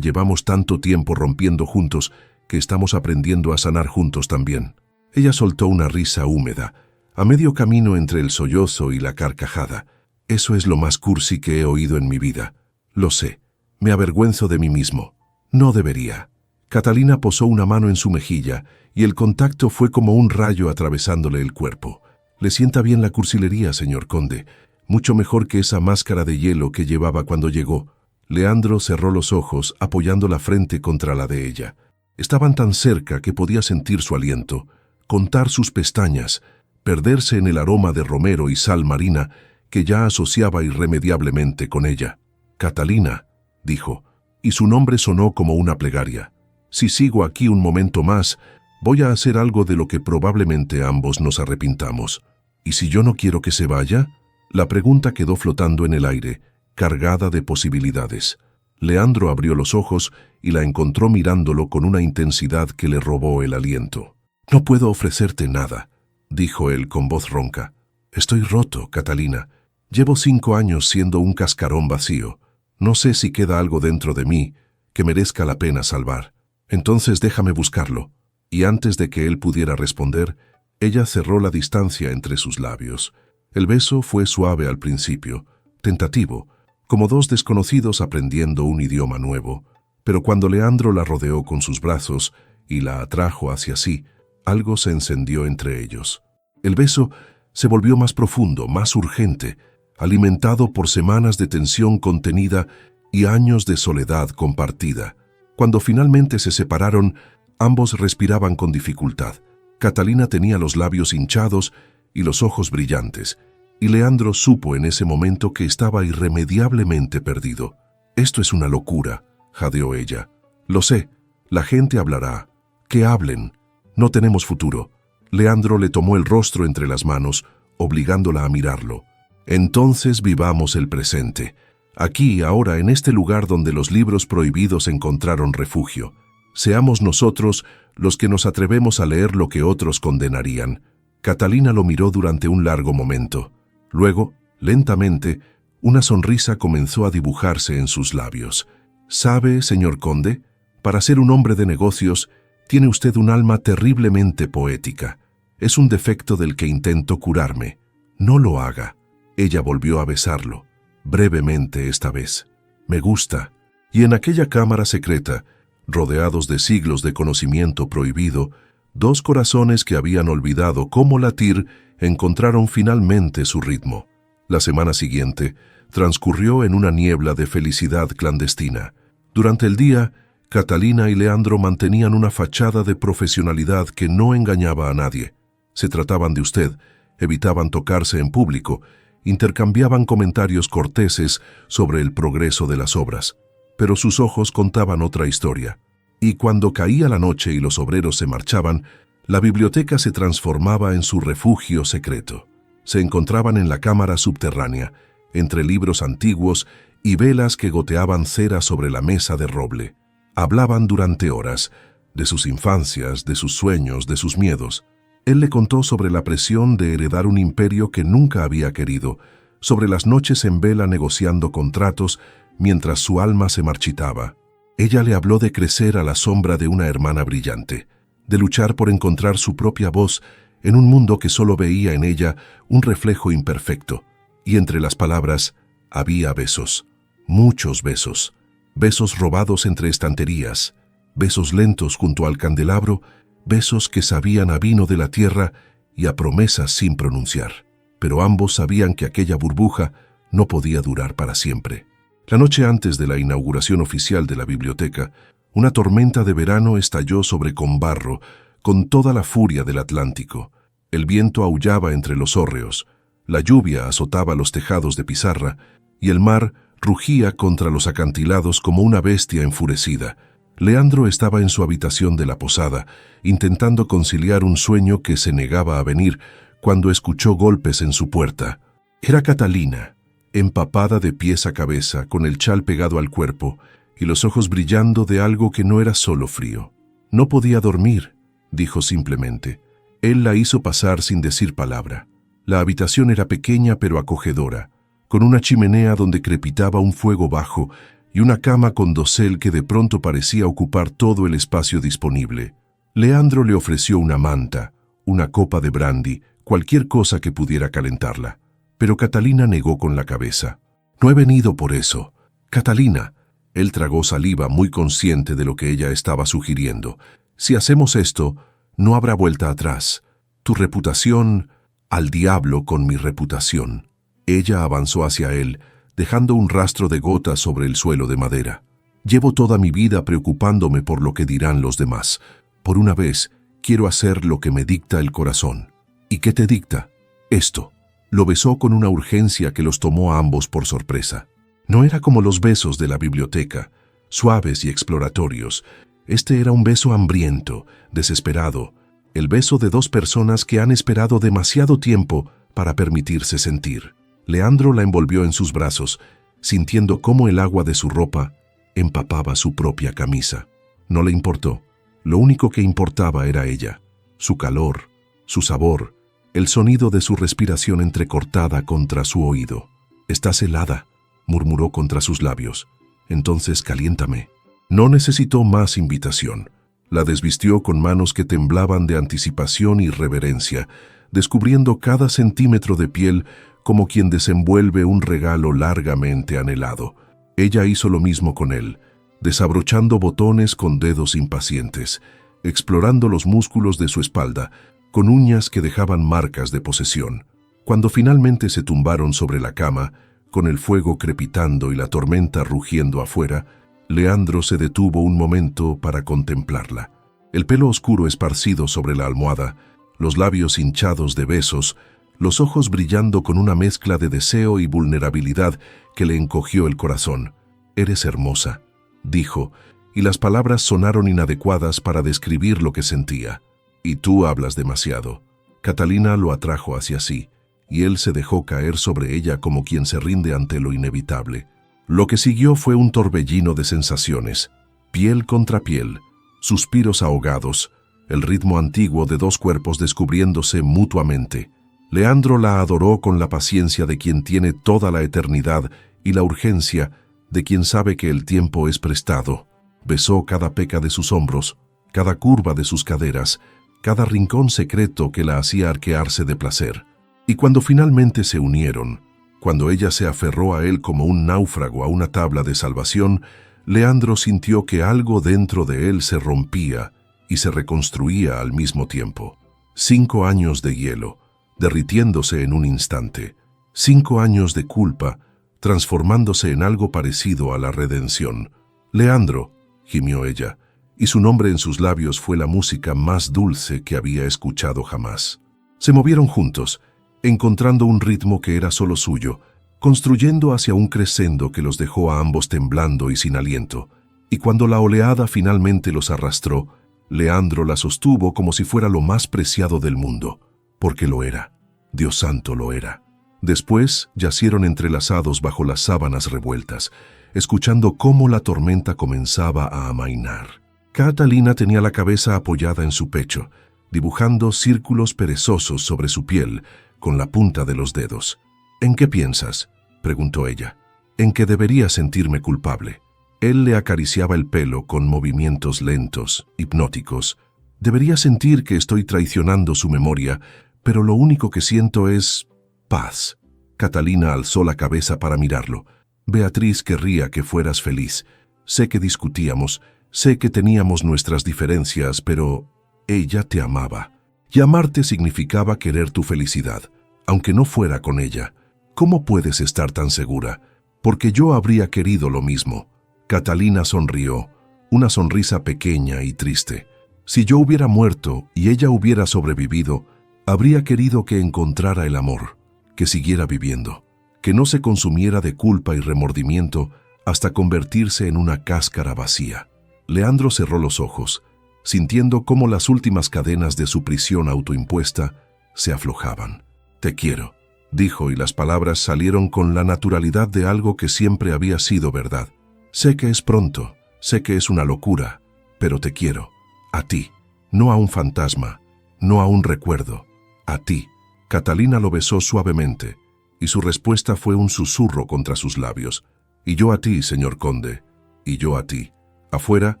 Speaker 1: llevamos tanto tiempo rompiendo juntos que estamos aprendiendo a sanar juntos también». Ella soltó una risa húmeda, a medio camino entre el sollozo y la carcajada. «Eso es lo más cursi que he oído en mi vida. Lo sé. Me avergüenzo de mí mismo. No debería». Catalina posó una mano en su mejilla y el contacto fue como un rayo atravesándole el cuerpo. «Le sienta bien la cursilería, señor conde. Mucho mejor que esa máscara de hielo que llevaba cuando llegó». Leandro cerró los ojos, apoyando la frente contra la de ella. Estaban tan cerca que podía sentir su aliento, contar sus pestañas, perderse en el aroma de romero y sal marina que ya asociaba irremediablemente con ella. «Catalina», dijo, y su nombre sonó como una plegaria. «Si sigo aquí un momento más, voy a hacer algo de lo que probablemente ambos nos arrepintamos». «¿Y si yo no quiero que se vaya?». La pregunta quedó flotando en el aire, cargada de posibilidades. Leandro abrió los ojos y la encontró mirándolo con una intensidad que le robó el aliento. «No puedo ofrecerte nada», dijo él con voz ronca. «Estoy roto, Catalina. Llevo 5 años siendo un cascarón vacío. No sé si queda algo dentro de mí que merezca la pena salvar. Entonces déjame buscarlo». Y antes de que él pudiera responder, ella cerró la distancia entre sus labios. El beso fue suave al principio, tentativo, como 2 desconocidos aprendiendo un idioma nuevo. Pero cuando Leandro la rodeó con sus brazos y la atrajo hacia sí, algo se encendió entre ellos. El beso se volvió más profundo, más urgente, alimentado por semanas de tensión contenida y años de soledad compartida. Cuando finalmente se separaron, ambos respiraban con dificultad. Catalina tenía los labios hinchados y los ojos brillantes, y Leandro supo en ese momento que estaba irremediablemente perdido. «Esto es una locura», jadeó ella. «Lo sé, la gente hablará. Que hablen. No tenemos futuro». Leandro le tomó el rostro entre las manos, obligándola a mirarlo. «Entonces vivamos el presente. Aquí, ahora, en este lugar donde los libros prohibidos encontraron refugio. Seamos nosotros los que nos atrevemos a leer lo que otros condenarían». Catalina lo miró durante un largo momento. Luego, lentamente, una sonrisa comenzó a dibujarse en sus labios. «¿Sabe, señor conde? Para ser un hombre de negocios, tiene usted un alma terriblemente poética. Es un defecto del que intento curarme. No lo haga». Ella volvió a besarlo, brevemente esta vez. «Me gusta». Y en aquella cámara secreta, rodeados de siglos de conocimiento prohibido, 2 corazones que habían olvidado cómo latir encontraron finalmente su ritmo. La semana siguiente transcurrió en una niebla de felicidad clandestina. Durante el día, Catalina y Leandro mantenían una fachada de profesionalidad que no engañaba a nadie. Se trataban de usted, evitaban tocarse en público, intercambiaban comentarios corteses sobre el progreso de las obras. Pero sus ojos contaban otra historia. Y cuando caía la noche y los obreros se marchaban, la biblioteca se transformaba en su refugio secreto. Se encontraban en la cámara subterránea, entre libros antiguos y velas que goteaban cera sobre la mesa de roble. Hablaban durante horas, de sus infancias, de sus sueños, de sus miedos. Él le contó sobre la presión de heredar un imperio que nunca había querido, sobre las noches en vela negociando contratos mientras su alma se marchitaba. Ella le habló de crecer a la sombra de una hermana brillante, de luchar por encontrar su propia voz en un mundo que solo veía en ella un reflejo imperfecto. Y entre las palabras había besos, muchos besos, besos robados entre estanterías, besos lentos junto al candelabro, besos que sabían a vino de la tierra y a promesas sin pronunciar. Pero ambos sabían que aquella burbuja no podía durar para siempre. La noche antes de la inauguración oficial de la biblioteca, una tormenta de verano estalló sobre Combarro con toda la furia del Atlántico. El viento aullaba entre los hórreos, la lluvia azotaba los tejados de pizarra y el mar rugía contra los acantilados como una bestia enfurecida. Leandro estaba en su habitación de la posada, intentando conciliar un sueño que se negaba a venir cuando escuchó golpes en su puerta. Era Catalina, empapada de pies a cabeza, con el chal pegado al cuerpo y los ojos brillando de algo que no era solo frío. No podía dormir, dijo simplemente. Él la hizo pasar sin decir palabra. La habitación era pequeña pero acogedora, con una chimenea donde crepitaba un fuego bajo y una cama con dosel que de pronto parecía ocupar todo el espacio disponible. Leandro le ofreció una manta, una copa de brandy, cualquier cosa que pudiera calentarla. Pero Catalina negó con la cabeza. «No he venido por eso. Catalina». Él tragó saliva, muy consciente de lo que ella estaba sugiriendo. «Si hacemos esto, no habrá vuelta atrás. Tu reputación, al diablo con mi reputación». Ella avanzó hacia él, dejando un rastro de gotas sobre el suelo de madera. «Llevo toda mi vida preocupándome por lo que dirán los demás. Por una vez, quiero hacer lo que me dicta el corazón». «¿Y qué te dicta?» «Esto». Lo besó con una urgencia que los tomó a ambos por sorpresa. No era como los besos de la biblioteca, suaves y exploratorios. Este era un beso hambriento, desesperado, el beso de dos personas que han esperado demasiado tiempo para permitirse sentir. Leandro la envolvió en sus brazos, sintiendo cómo el agua de su ropa empapaba su propia camisa. No le importó. Lo único que importaba era ella, su calor, su sabor, el sonido de su respiración entrecortada contra su oído. «Estás helada», murmuró contra sus labios. «Entonces caliéntame». No necesitó más invitación. La desvistió con manos que temblaban de anticipación y reverencia, descubriendo cada centímetro de piel como quien desenvuelve un regalo largamente anhelado. Ella hizo lo mismo con él, desabrochando botones con dedos impacientes, explorando los músculos de su espalda, con uñas que dejaban marcas de posesión. Cuando finalmente se tumbaron sobre la cama, con el fuego crepitando y la tormenta rugiendo afuera, Leandro se detuvo un momento para contemplarla. El pelo oscuro esparcido sobre la almohada, los labios hinchados de besos, los ojos brillando con una mezcla de deseo y vulnerabilidad que le encogió el corazón. «Eres hermosa», dijo, y las palabras sonaron inadecuadas para describir lo que sentía. «Y tú hablas demasiado». Catalina lo atrajo hacia sí, y él se dejó caer sobre ella como quien se rinde ante lo inevitable. Lo que siguió fue un torbellino de sensaciones, piel contra piel, suspiros ahogados, el ritmo antiguo de dos cuerpos descubriéndose mutuamente. Leandro la adoró con la paciencia de quien tiene toda la eternidad y la urgencia de quien sabe que el tiempo es prestado. Besó cada peca de sus hombros, cada curva de sus caderas, cada rincón secreto que la hacía arquearse de placer. Y cuando finalmente se unieron, cuando ella se aferró a él como un náufrago a una tabla de salvación, Leandro sintió que algo dentro de él se rompía y se reconstruía al mismo tiempo. 5 años de hielo, derritiéndose en un instante. 5 años de culpa, transformándose en algo parecido a la redención. «Leandro», gimió ella, y su nombre en sus labios fue la música más dulce que había escuchado jamás. Se movieron juntos, encontrando un ritmo que era solo suyo, construyendo hacia un crescendo que los dejó a ambos temblando y sin aliento. Y cuando la oleada finalmente los arrastró, Leandro la sostuvo como si fuera lo más preciado del mundo, porque lo era. Dios santo, lo era. Después yacieron entrelazados bajo las sábanas revueltas, escuchando cómo la tormenta comenzaba a amainar. Catalina tenía la cabeza apoyada en su pecho, dibujando círculos perezosos sobre su piel con la punta de los dedos. «¿En qué piensas?», preguntó ella. «¿En que debería sentirme culpable?». Él le acariciaba el pelo con movimientos lentos, hipnóticos. «Debería sentir que estoy traicionando su memoria, pero lo único que siento es paz». Catalina alzó la cabeza para mirarlo. «Beatriz querría que fueras feliz. Sé que discutíamos, sé que teníamos nuestras diferencias, pero ella te amaba. Y amarte significaba querer tu felicidad, aunque no fuera con ella. ¿Cómo puedes estar tan segura? Porque yo habría querido lo mismo». Catalina sonrió, una sonrisa pequeña y triste. «Si yo hubiera muerto y ella hubiera sobrevivido, habría querido que encontrara el amor, que siguiera viviendo, que no se consumiera de culpa y remordimiento hasta convertirse en una cáscara vacía». Leandro cerró los ojos, sintiendo cómo las últimas cadenas de su prisión autoimpuesta se aflojaban. «Te quiero», dijo, y las palabras salieron con la naturalidad de algo que siempre había sido verdad. «Sé que es pronto, sé que es una locura, pero te quiero. A ti, no a un fantasma, no a un recuerdo, a ti». Catalina lo besó suavemente, y su respuesta fue un susurro contra sus labios. «Y yo a ti, señor conde, y yo a ti». Afuera,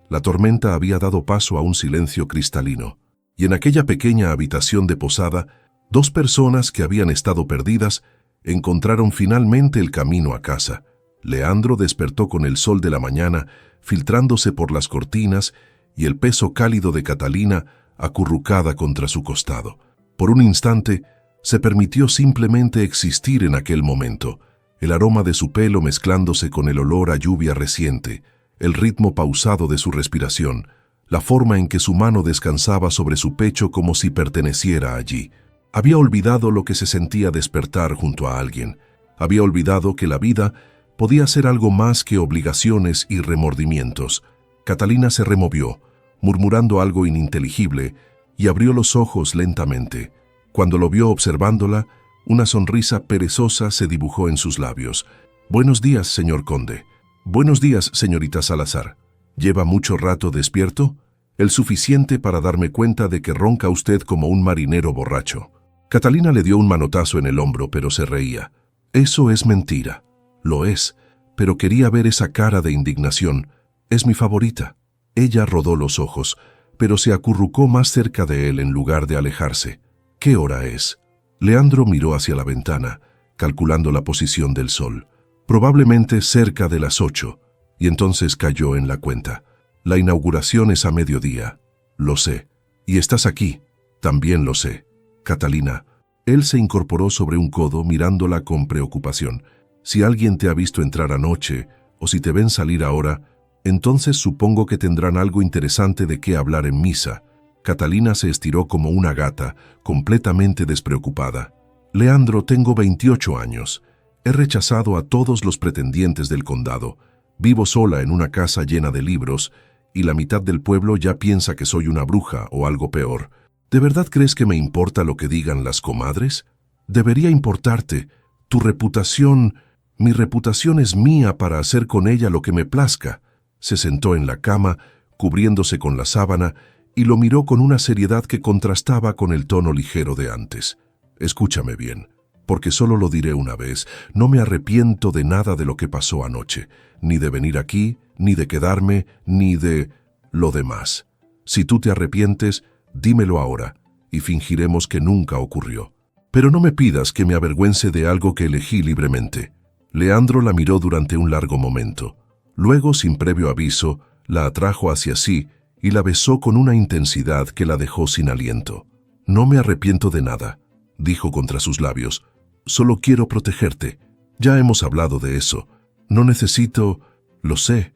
Speaker 1: la tormenta había dado paso a un silencio cristalino, y en aquella pequeña habitación de posada, dos personas que habían estado perdidas encontraron finalmente el camino a casa. Leandro despertó con el sol de la mañana filtrándose por las cortinas y el peso cálido de Catalina acurrucada contra su costado. Por un instante, se permitió simplemente existir en aquel momento, el aroma de su pelo mezclándose con el olor a lluvia reciente, el ritmo pausado de su respiración, la forma en que su mano descansaba sobre su pecho como si perteneciera allí. Había olvidado lo que se sentía despertar junto a alguien. Había olvidado que la vida podía ser algo más que obligaciones y remordimientos. Catalina se removió, murmurando algo ininteligible, y abrió los ojos lentamente. Cuando lo vio observándola, una sonrisa perezosa se dibujó en sus labios. «Buenos días, señor conde». «Buenos días, señorita Salazar. ¿Lleva mucho rato despierto?» «El suficiente para darme cuenta de que ronca usted como un marinero borracho». Catalina le dio un manotazo en el hombro, pero se reía. «Eso es mentira». «Lo es, pero quería ver esa cara de indignación. Es mi favorita». Ella rodó los ojos, pero se acurrucó más cerca de él en lugar de alejarse. «¿Qué hora es?» Leandro miró hacia la ventana, calculando la posición del sol. Probablemente cerca de las 8, y entonces cayó en la cuenta. «La inauguración es a mediodía». «Lo sé. Y estás aquí». «También lo sé». «Catalina». Él se incorporó sobre un codo mirándola con preocupación. «Si alguien te ha visto entrar anoche, o si te ven salir ahora, entonces supongo que tendrán algo interesante de qué hablar en misa». Catalina se estiró como una gata, completamente despreocupada. «Leandro, tengo 28 años. He rechazado a todos los pretendientes del condado. Vivo sola en una casa llena de libros, y la mitad del pueblo ya piensa que soy una bruja o algo peor. ¿De verdad crees que me importa lo que digan las comadres? Debería importarte. Tu reputación... Mi reputación es mía para hacer con ella lo que me plazca». Se sentó en la cama, cubriéndose con la sábana, y lo miró con una seriedad que contrastaba con el tono ligero de antes. «Escúchame bien, porque solo lo diré una vez. No me arrepiento de nada de lo que pasó anoche, ni de venir aquí, ni de quedarme, ni de lo demás. Si tú te arrepientes, dímelo ahora, y fingiremos que nunca ocurrió. Pero no me pidas que me avergüence de algo que elegí libremente». Leandro la miró durante un largo momento. Luego, sin previo aviso, la atrajo hacia sí y la besó con una intensidad que la dejó sin aliento. «No me arrepiento de nada», dijo contra sus labios. «Solo quiero protegerte. Ya hemos hablado de eso. No necesito... Lo sé.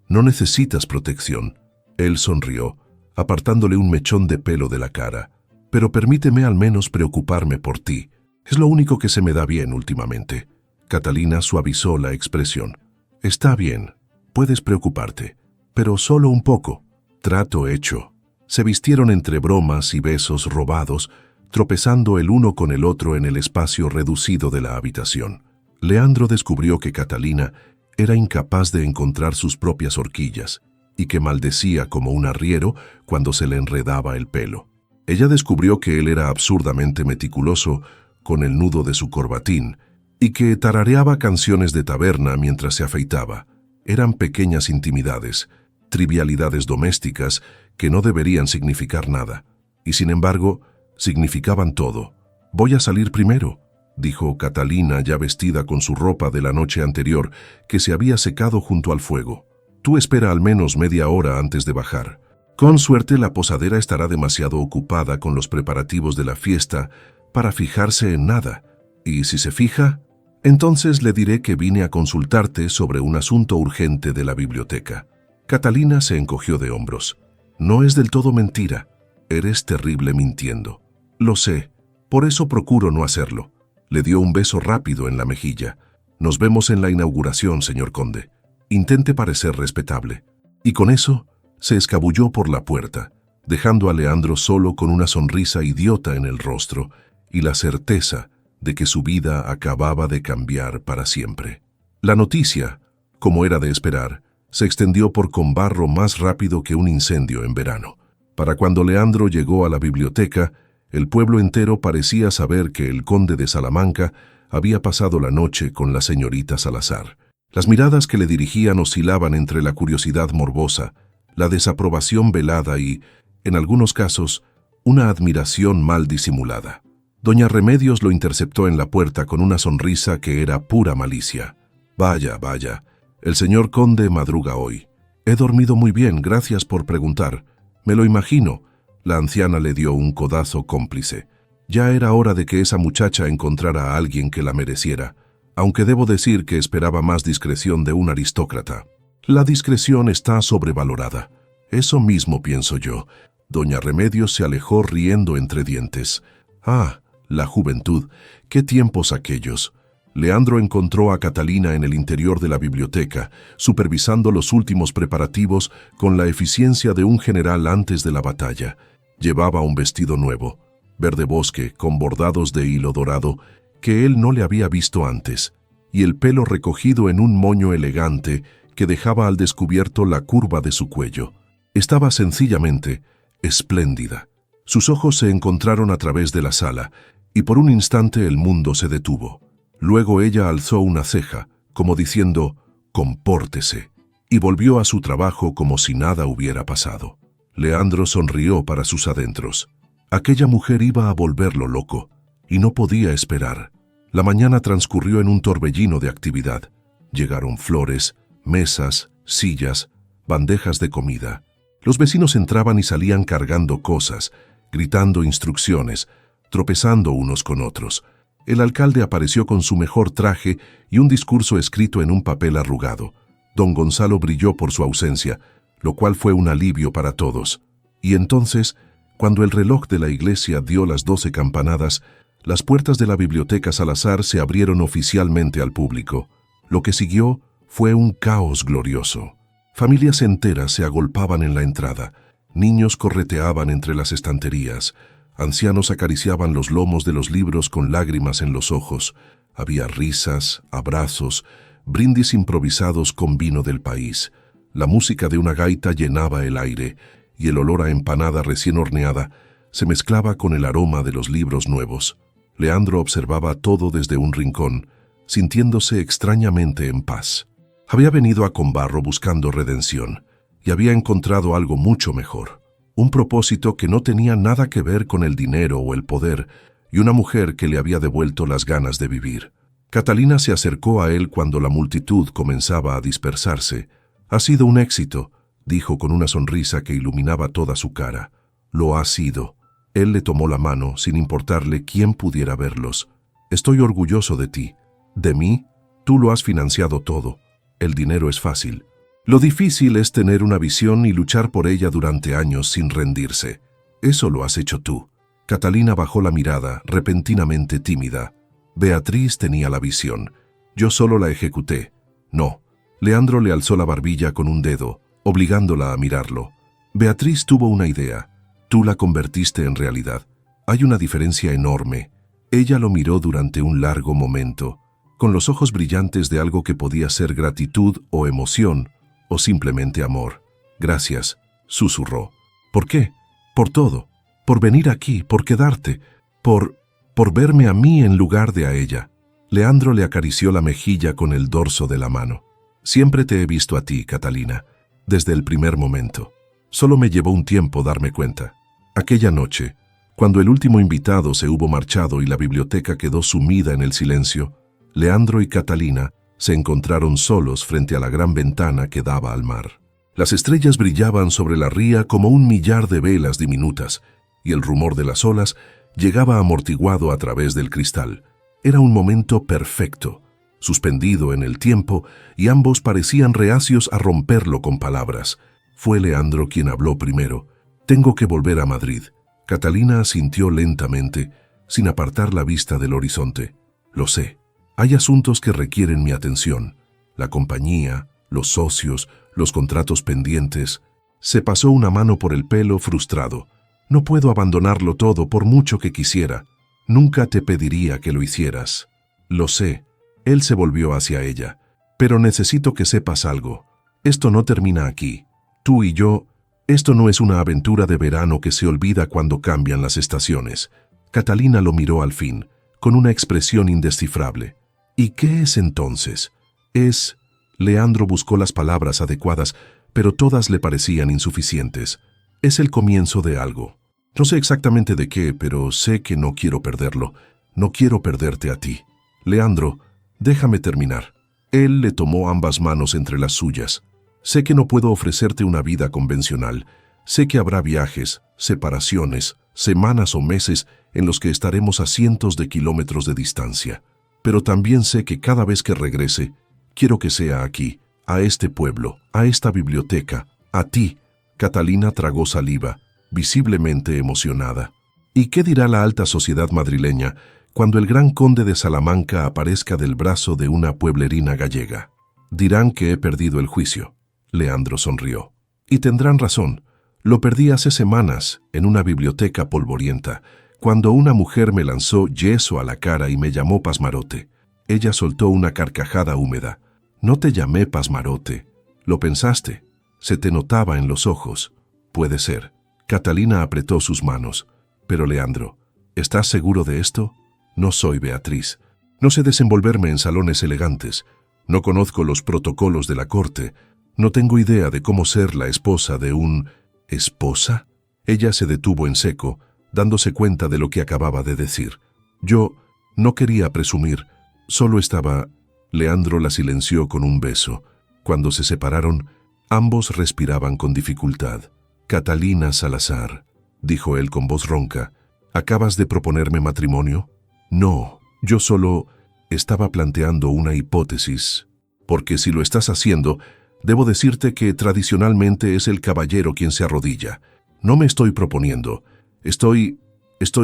Speaker 1: No necesitas protección». Él sonrió, apartándole un mechón de pelo de la cara. «Pero permíteme al menos preocuparme por ti. Es lo único que se me da bien últimamente». Catalina suavizó la expresión. «Está bien. puedes preocuparte, pero solo un poco. Trato hecho. Se vistieron entre bromas y besos robados, tropezando el uno con el otro en el espacio reducido de la habitación. Leandro descubrió que Catalina era incapaz de encontrar sus propias horquillas y que maldecía como un arriero cuando se le enredaba el pelo. Ella descubrió que él era absurdamente meticuloso con el nudo de su corbatín y que tarareaba canciones de taberna mientras se afeitaba. Eran pequeñas intimidades, trivialidades domésticas que no deberían significar nada, y sin embargo, significaban todo. «Voy a salir primero», dijo Catalina, ya vestida con su ropa de la noche anterior, que se había secado junto al fuego. «Tú espera al menos media hora antes de bajar. Con suerte la posadera estará demasiado ocupada con los preparativos de la fiesta para fijarse en nada, y si se fija, entonces le diré que vine a consultarte sobre un asunto urgente de la biblioteca». Catalina se encogió de hombros. «No es del todo mentira. Eres terrible mintiendo. Lo sé, por eso procuro no hacerlo». Le dio un beso rápido en la mejilla. «Nos vemos en la inauguración, señor conde. Intente parecer respetable». Y con eso se escabulló por la puerta, dejando a Leandro solo con una sonrisa idiota en el rostro y la certeza de que su vida acababa de cambiar para siempre. La noticia, como era de esperar, se extendió por Combarro más rápido que un incendio en verano. Para cuando Leandro llegó a la biblioteca, el pueblo entero parecía saber que el conde de Salamanca había pasado la noche con la señorita Salazar. Las miradas que le dirigían oscilaban entre la curiosidad morbosa, la desaprobación velada y, en algunos casos, una admiración mal disimulada. Doña Remedios lo interceptó en la puerta con una sonrisa que era pura malicia. «Vaya, vaya, el señor conde madruga hoy. He dormido muy bien, gracias por preguntar. Me lo imagino». La anciana le dio un codazo cómplice. Ya era hora de que esa muchacha encontrara a alguien que la mereciera, aunque debo decir que esperaba más discreción de un aristócrata. La discreción está sobrevalorada. Eso mismo pienso yo. Doña Remedios se alejó riendo entre dientes. Ah, la juventud, qué tiempos aquellos. Leandro encontró a Catalina en el interior de la biblioteca, supervisando los últimos preparativos con la eficiencia de un general antes de la batalla. Llevaba un vestido nuevo, verde bosque, con bordados de hilo dorado, que él no le había visto antes, y el pelo recogido en un moño elegante que dejaba al descubierto la curva de su cuello. Estaba sencillamente espléndida. Sus ojos se encontraron a través de la sala, y por un instante el mundo se detuvo. Luego ella alzó una ceja, como diciendo, «compórtese», y volvió a su trabajo como si nada hubiera pasado. Leandro sonrió para sus adentros. Aquella mujer iba a volverlo loco, y no podía esperar. La mañana transcurrió en un torbellino de actividad. Llegaron flores, mesas, sillas, bandejas de comida. Los vecinos entraban y salían cargando cosas, gritando instrucciones, tropezando unos con otros. El alcalde apareció con su mejor traje y un discurso escrito en un papel arrugado. Don Gonzalo brilló por su ausencia, lo cual fue un alivio para todos. Y entonces, cuando el reloj de la iglesia dio las 12 campanadas, las puertas de la biblioteca Salazar se abrieron oficialmente al público. Lo que siguió fue un caos glorioso. Familias enteras se agolpaban en la entrada, niños correteaban entre las estanterías, ancianos acariciaban los lomos de los libros con lágrimas en los ojos, había risas, abrazos, brindis improvisados con vino del país. La música de una gaita llenaba el aire, y el olor a empanada recién horneada se mezclaba con el aroma de los libros nuevos. Leandro observaba todo desde un rincón, sintiéndose extrañamente en paz. Había venido a Combarro buscando redención, y había encontrado algo mucho mejor. Un propósito que no tenía nada que ver con el dinero o el poder, y una mujer que le había devuelto las ganas de vivir. Catalina se acercó a él cuando la multitud comenzaba a dispersarse. «Ha sido un éxito», dijo con una sonrisa que iluminaba toda su cara. «Lo ha sido». Él le tomó la mano, sin importarle quién pudiera verlos. «Estoy orgulloso de ti». «¿De mí? Tú lo has financiado todo. El dinero es fácil. Lo difícil es tener una visión y luchar por ella durante años sin rendirse. Eso lo has hecho tú». Catalina bajó la mirada, repentinamente tímida. Beatriz tenía la visión. Yo solo la ejecuté. No, Leandro le alzó la barbilla con un dedo, obligándola a mirarlo. Beatriz tuvo una idea. Tú la convertiste en realidad. Hay una diferencia enorme. Ella lo miró durante un largo momento, con los ojos brillantes de algo que podía ser gratitud o emoción, o simplemente amor. Gracias, susurró. ¿Por qué? Por todo. Por venir aquí, por quedarte, por verme a mí en lugar de a ella. Leandro le acarició la mejilla con el dorso de la mano. Siempre te he visto a ti, Catalina, desde el primer momento. Solo me llevó un tiempo darme cuenta. Aquella noche, cuando el último invitado se hubo marchado y la biblioteca quedó sumida en el silencio, Leandro y Catalina se encontraron solos frente a la gran ventana que daba al mar. Las estrellas brillaban sobre la ría como un millar de velas diminutas, y el rumor de las olas llegaba amortiguado a través del cristal. Era un momento perfecto, suspendido en el tiempo, y ambos parecían reacios a romperlo con palabras. Fue Leandro quien habló primero. «Tengo que volver a Madrid». Catalina asintió lentamente, sin apartar la vista del horizonte. «Lo sé. Hay asuntos que requieren mi atención. La compañía, los socios, los contratos pendientes». Se pasó una mano por el pelo frustrado. «No puedo abandonarlo todo por mucho que quisiera. Nunca te pediría que lo hicieras». «Lo sé». Él se volvió hacia ella. «Pero necesito que sepas algo. Esto no termina aquí. Tú y yo, esto no es una aventura de verano que se olvida cuando cambian las estaciones». Catalina lo miró al fin, con una expresión indescifrable. «¿Y qué es entonces?» «Es...» Leandro buscó las palabras adecuadas, pero todas le parecían insuficientes. «Es el comienzo de algo. No sé exactamente de qué, pero sé que no quiero perderlo. No quiero perderte a ti. Leandro, déjame terminar». Él le tomó ambas manos entre las suyas. «Sé que no puedo ofrecerte una vida convencional. Sé que habrá viajes, separaciones, semanas o meses en los que estaremos a cientos de kilómetros de distancia. Pero también sé que cada vez que regrese, quiero que sea aquí, a este pueblo, a esta biblioteca, a ti». Catalina tragó saliva, visiblemente emocionada. «¿Y qué dirá la alta sociedad madrileña cuando el gran conde de Salamanca aparezca del brazo de una pueblerina gallega? Dirán que he perdido el juicio». Leandro sonrió. «Y tendrán razón. Lo perdí hace semanas, en una biblioteca polvorienta, cuando una mujer me lanzó yeso a la cara y me llamó pasmarote». Ella soltó una carcajada húmeda. «No te llamé pasmarote. Lo pensaste. Se te notaba en los ojos». «Puede ser». Catalina apretó sus manos. «Pero Leandro, ¿estás seguro de esto? No soy Beatriz. No sé desenvolverme en salones elegantes. No conozco los protocolos de la corte. No tengo idea de cómo ser la esposa de un... ¿Esposa?». Ella se detuvo en seco, dándose cuenta de lo que acababa de decir. «Yo no quería presumir. Solo estaba...». Leandro la silenció con un beso. Cuando se separaron, ambos respiraban con dificultad. «Catalina Salazar», dijo él con voz ronca, «¿acabas de proponerme matrimonio?». «No, yo solo estaba planteando una hipótesis. Porque si lo estás haciendo, debo decirte que tradicionalmente es el caballero quien se arrodilla. No me estoy proponiendo. Estoy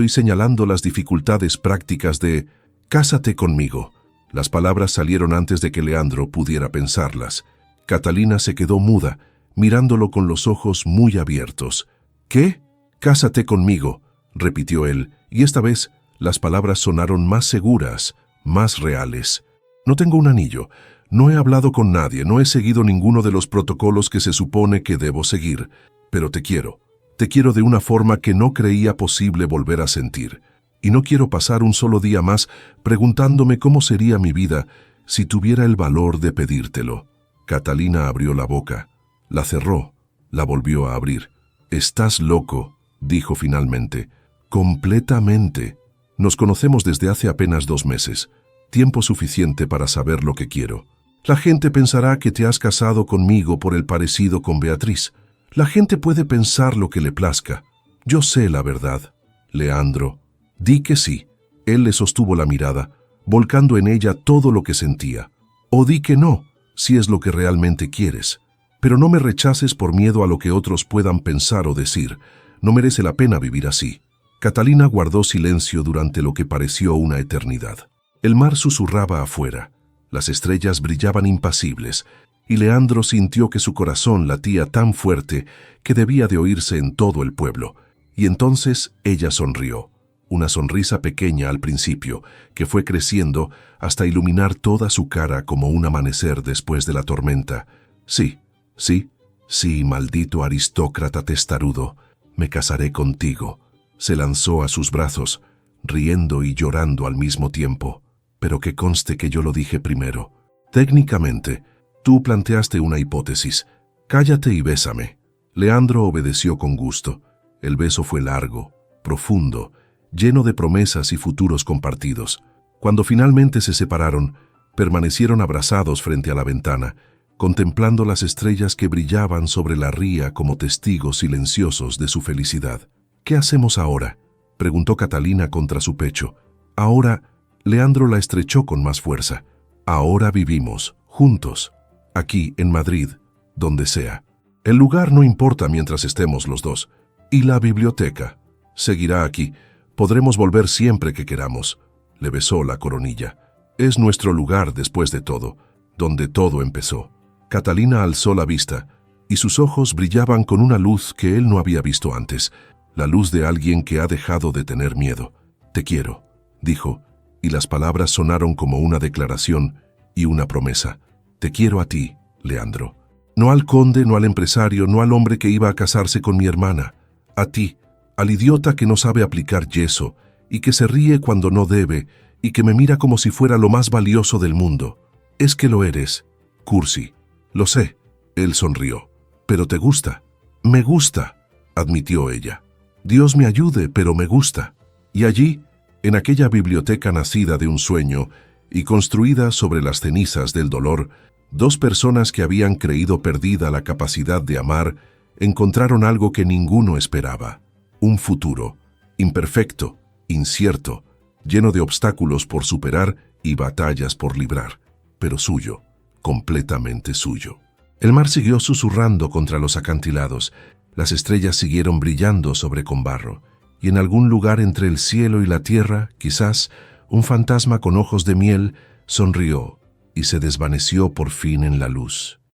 Speaker 1: señalando las dificultades prácticas de... Cásate conmigo». Las palabras salieron antes de que Leandro pudiera pensarlas. Catalina se quedó muda, mirándolo con los ojos muy abiertos. «¿Qué? Cásate conmigo», repitió él, y esta vez las palabras sonaron más seguras, más reales. «No tengo un anillo, no he hablado con nadie, no he seguido ninguno de los protocolos que se supone que debo seguir, pero te quiero de una forma que no creía posible volver a sentir. Y no quiero pasar un solo día más preguntándome cómo sería mi vida si tuviera el valor de pedírtelo». Catalina abrió la boca, la cerró, la volvió a abrir. «Estás loco», dijo finalmente. «Completamente. Nos conocemos desde hace apenas 2 meses, tiempo suficiente para saber lo que quiero. La gente pensará que te has casado conmigo por el parecido con Beatriz. La gente puede pensar lo que le plazca. Yo sé la verdad. Leandro, di que sí». Él le sostuvo la mirada, volcando en ella todo lo que sentía. «O di que no, si es lo que realmente quieres. Pero no me rechaces por miedo a lo que otros puedan pensar o decir. No merece la pena vivir así». Catalina guardó silencio durante lo que pareció una eternidad. El mar susurraba afuera. Las estrellas brillaban impasibles, y Leandro sintió que su corazón latía tan fuerte que debía de oírse en todo el pueblo. Y entonces ella sonrió, una sonrisa pequeña al principio, que fue creciendo hasta iluminar toda su cara como un amanecer después de la tormenta. Sí, sí, sí, maldito aristócrata testarudo, me casaré contigo. Se lanzó a sus brazos, riendo y llorando al mismo tiempo. Pero que conste que yo lo dije primero. Técnicamente, tú planteaste una hipótesis. Cállate y bésame. Leandro obedeció con gusto. El beso fue largo, profundo, lleno de promesas y futuros compartidos. Cuando finalmente se separaron, permanecieron abrazados frente a la ventana, contemplando las estrellas que brillaban sobre la ría como testigos silenciosos de su felicidad. ¿Qué hacemos ahora?, preguntó Catalina contra su pecho. Ahora, Leandro la estrechó con más fuerza. Ahora vivimos, juntos, aquí en Madrid, donde sea. El lugar no importa mientras estemos los dos. Y la biblioteca seguirá aquí. Podremos volver siempre que queramos. Le besó la coronilla. Es nuestro lugar después de todo, donde todo empezó. Catalina alzó la vista, y sus ojos brillaban con una luz que él no había visto antes, la luz de alguien que ha dejado de tener miedo. Te quiero, dijo, y las palabras sonaron como una declaración y una promesa. Te quiero a ti, Leandro. No al conde, no al empresario, no al hombre que iba a casarse con mi hermana. A ti, al idiota que no sabe aplicar yeso y que se ríe cuando no debe y que me mira como si fuera lo más valioso del mundo. Es que lo eres, cursi. Lo sé. Él sonrió. Pero te gusta. Me gusta, admitió ella. Dios me ayude, pero me gusta. Y allí, en aquella biblioteca nacida de un sueño y construida sobre las cenizas del dolor, dos personas que habían creído perdida la capacidad de amar encontraron algo que ninguno esperaba. Un futuro, imperfecto, incierto, lleno de obstáculos por superar y batallas por librar, pero suyo, completamente suyo. El mar siguió susurrando contra los acantilados, las estrellas siguieron brillando sobre Combarro, y en algún lugar entre el cielo y la tierra, quizás, un fantasma con ojos de miel sonrió y se desvaneció por fin en la luz.